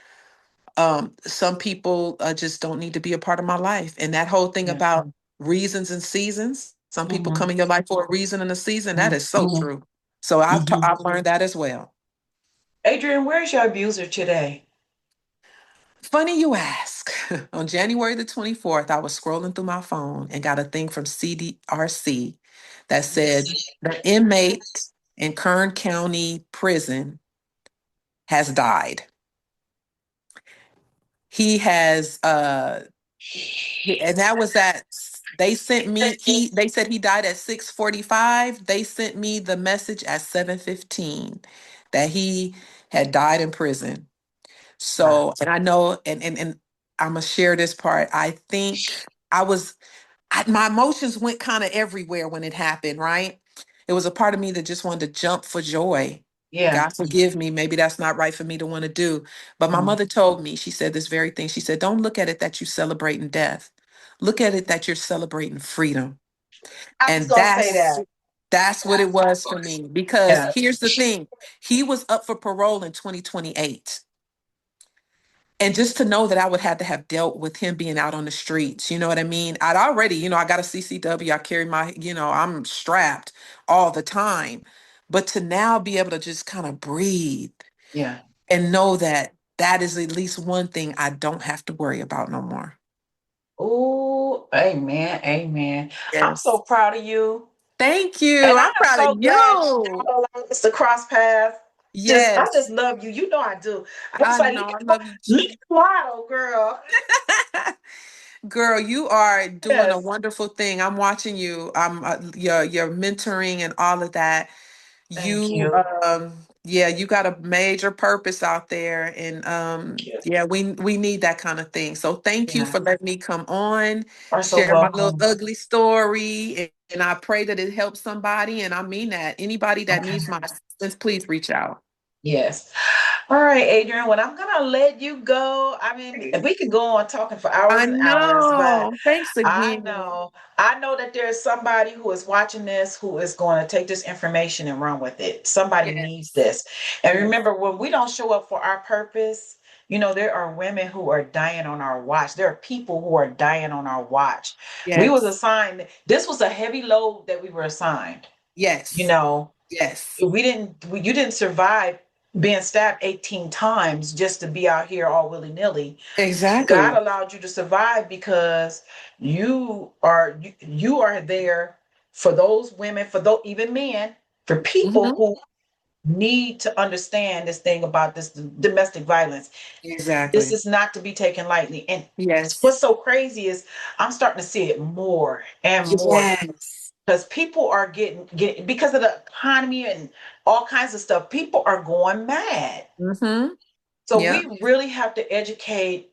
Speaker 2: some people just don't need to be a part of my life. And that whole thing
Speaker 1: Yeah.
Speaker 2: about reasons and seasons, some people come
Speaker 1: Mhm.
Speaker 2: in your life for a reason and a season, that is so
Speaker 1: Mhm.
Speaker 2: true. So
Speaker 1: Mhm.
Speaker 2: I've learned that as well.
Speaker 1: Adrian, where's your abuser today?
Speaker 2: Funny you ask. On January the 24th, I was scrolling through my phone and got a thing from CDRC that said the inmate in Kern County Prison has died. He has and that was at they sent me they said he died at 6:45. They sent me the message at 7:15 that he had died in prison.
Speaker 1: Wow.
Speaker 2: So, and I know, and I'm gonna share this part. I think I was, my emotions went kind of everywhere when it happened. Right? It was a part of me that just wanted to jump for joy.
Speaker 1: Yeah.
Speaker 2: God forgive me. Maybe that's not right for me to want to do. But my
Speaker 1: Mhm.
Speaker 2: mother told me, she said this very thing. She said, "Don't look at it that you're celebrating death. Look at it that you're celebrating freedom."
Speaker 1: I was
Speaker 2: And
Speaker 1: gonna say that.
Speaker 2: that's what it was for me. Because
Speaker 1: Yeah.
Speaker 2: here's the thing: he was up for parole in 2028. And just to know that I would have to have dealt with him being out on the streets, you know what I mean? I'd already, I got a CCW, I carry my, I'm strapped all the time. But to now be able to just kind of breathe
Speaker 1: Yeah.
Speaker 2: and know that that is at least one thing I don't have to worry about no more.
Speaker 1: Oh, amen. Amen. I'm so
Speaker 2: Yes.
Speaker 1: proud of you.
Speaker 2: Thank you.
Speaker 1: And I
Speaker 2: I'm
Speaker 1: am
Speaker 2: proud of
Speaker 1: so glad
Speaker 2: you.
Speaker 1: y'all allowed us to cross paths. I just
Speaker 2: Yes.
Speaker 1: love you. You know I do. I was
Speaker 2: I
Speaker 1: like,
Speaker 2: know. I love you
Speaker 1: look
Speaker 2: too.
Speaker 1: at the model, girl.
Speaker 2: Girl, you are doing a
Speaker 1: Yes.
Speaker 2: wonderful thing. I'm watching you. I'm your mentoring and all of that.
Speaker 1: Thank
Speaker 2: You
Speaker 1: you.
Speaker 2: yeah, you got a major purpose out there, and
Speaker 1: You
Speaker 2: yeah, we need that kind of thing. So thank you
Speaker 1: yeah.
Speaker 2: for letting me come on,
Speaker 1: Are so
Speaker 2: share my little
Speaker 1: welcome.
Speaker 2: ugly story, and I pray that it helps somebody, and I mean that. Anybody that
Speaker 1: Okay.
Speaker 2: needs my assistance, please reach out.
Speaker 1: Yes. All right, Adrian. Well, I'm gonna let you go. I mean, we could go on talking for hours
Speaker 2: I
Speaker 1: and hours, but
Speaker 2: know. Thanks
Speaker 1: I
Speaker 2: again.
Speaker 1: know. I know that there's somebody who is watching this who is going to take this information and run with it. Somebody needs
Speaker 2: Yes.
Speaker 1: this. And
Speaker 2: Yes.
Speaker 1: remember, when we don't show up for our purpose, there are women who are dying on our watch. There are people who are dying on our watch. We was
Speaker 2: Yes.
Speaker 1: assigned, this was a heavy load that we were assigned, you
Speaker 2: Yes.
Speaker 1: know.
Speaker 2: Yes.
Speaker 1: You didn't survive being stabbed 18 times just to be out here all willy-nilly. God
Speaker 2: Exactly.
Speaker 1: allowed you to survive because you are there for those women, for those even men, for people
Speaker 2: Hmm.
Speaker 1: who need to understand this thing about this domestic violence. This
Speaker 2: Exactly.
Speaker 1: is not to be taken lightly. And
Speaker 2: Yes.
Speaker 1: what's so crazy is I'm starting to see it more and more
Speaker 2: Yes.
Speaker 1: because people are getting because of the economy and all kinds of stuff. People are going mad.
Speaker 2: Hmm.
Speaker 1: So
Speaker 2: Yeah,
Speaker 1: we really have to educate.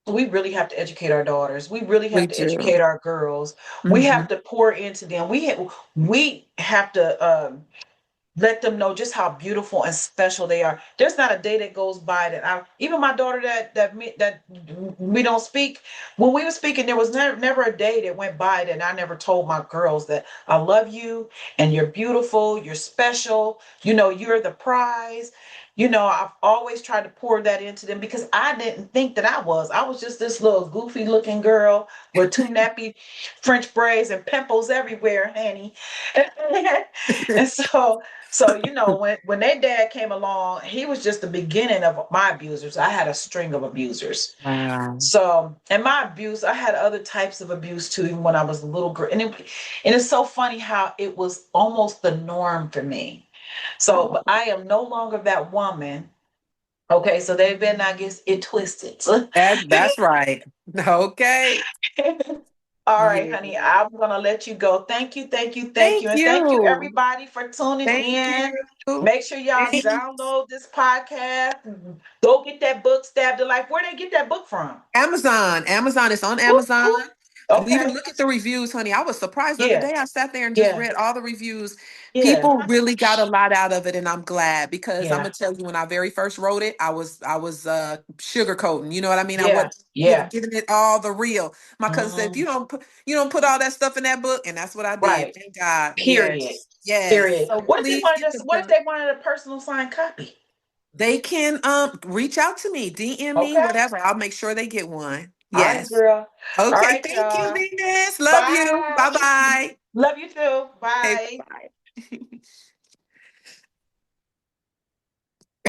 Speaker 1: We really have to educate our daughters. We really
Speaker 2: we
Speaker 1: have to
Speaker 2: do.
Speaker 1: educate our girls. We
Speaker 2: Hmm.
Speaker 1: have to pour into them. We have to let them know just how beautiful and special they are. There's not a day that goes by that even my daughter that we don't speak. When we were speaking, there was never a day that went by that I never told my girls that I love you and you're beautiful, you're special. You're the prize. I've always tried to pour that into them because I didn't think that I was. I was just this little goofy looking girl with two nappy French braids and pimples everywhere, honey. And so, when their dad came along, he was just the beginning of my abusers. I had a string of abusers.
Speaker 2: Wow.
Speaker 1: So, and my abuse, I had other types of abuse too, even when I was a little girl. And it's so funny how it was almost the norm for me. So,
Speaker 2: Oh,
Speaker 1: but I am no longer that woman. Okay, so they've been, I guess, it twisted.
Speaker 2: that's right. Okay.
Speaker 1: All right,
Speaker 2: Yeah.
Speaker 1: honey, I'm gonna let you go. Thank you, thank you, thank
Speaker 2: Thank
Speaker 1: you, and thank you
Speaker 2: you.
Speaker 1: everybody for tuning
Speaker 2: Thank
Speaker 1: in.
Speaker 2: you.
Speaker 1: Make sure y'all
Speaker 2: Thanks.
Speaker 1: download this podcast. Go get that book, Stab to Life. Where they get that book from?
Speaker 2: Amazon. Amazon is on
Speaker 1: Whoop,
Speaker 2: Amazon.
Speaker 1: whoop.
Speaker 2: Even
Speaker 1: Okay.
Speaker 2: look at the reviews, honey. I was surprised the other
Speaker 1: Yeah,
Speaker 2: day. I sat there and just
Speaker 1: yeah,
Speaker 2: read all the reviews.
Speaker 1: yeah,
Speaker 2: People really got a lot out of it, and I'm glad because I'm
Speaker 1: yeah,
Speaker 2: gonna tell you, when I very first wrote it, I was sugarcoating. You know what I mean? I
Speaker 1: yeah,
Speaker 2: wasn't,
Speaker 1: yeah.
Speaker 2: giving it all the real. My cousin said, if
Speaker 1: Mhm.
Speaker 2: you don't put all that stuff in that book, and that's what I did.
Speaker 1: Right.
Speaker 2: Thank God.
Speaker 1: Period.
Speaker 2: Yes, yes.
Speaker 1: Period.
Speaker 2: So
Speaker 1: What if they
Speaker 2: please
Speaker 1: wanted
Speaker 2: get
Speaker 1: us?
Speaker 2: the
Speaker 1: What if
Speaker 2: book.
Speaker 1: they wanted a personal signed copy?
Speaker 2: They can reach out to me, DM me,
Speaker 1: Okay.
Speaker 2: whatever. I'll make sure they get one.
Speaker 1: All right,
Speaker 2: Yes.
Speaker 1: girl. All
Speaker 2: Okay.
Speaker 1: right,
Speaker 2: Thank you,
Speaker 1: y'all.
Speaker 2: Venus. Love you.
Speaker 1: Bye.
Speaker 2: Bye bye.
Speaker 1: Love you too.
Speaker 2: Okay.
Speaker 1: Bye.
Speaker 2: Bye bye.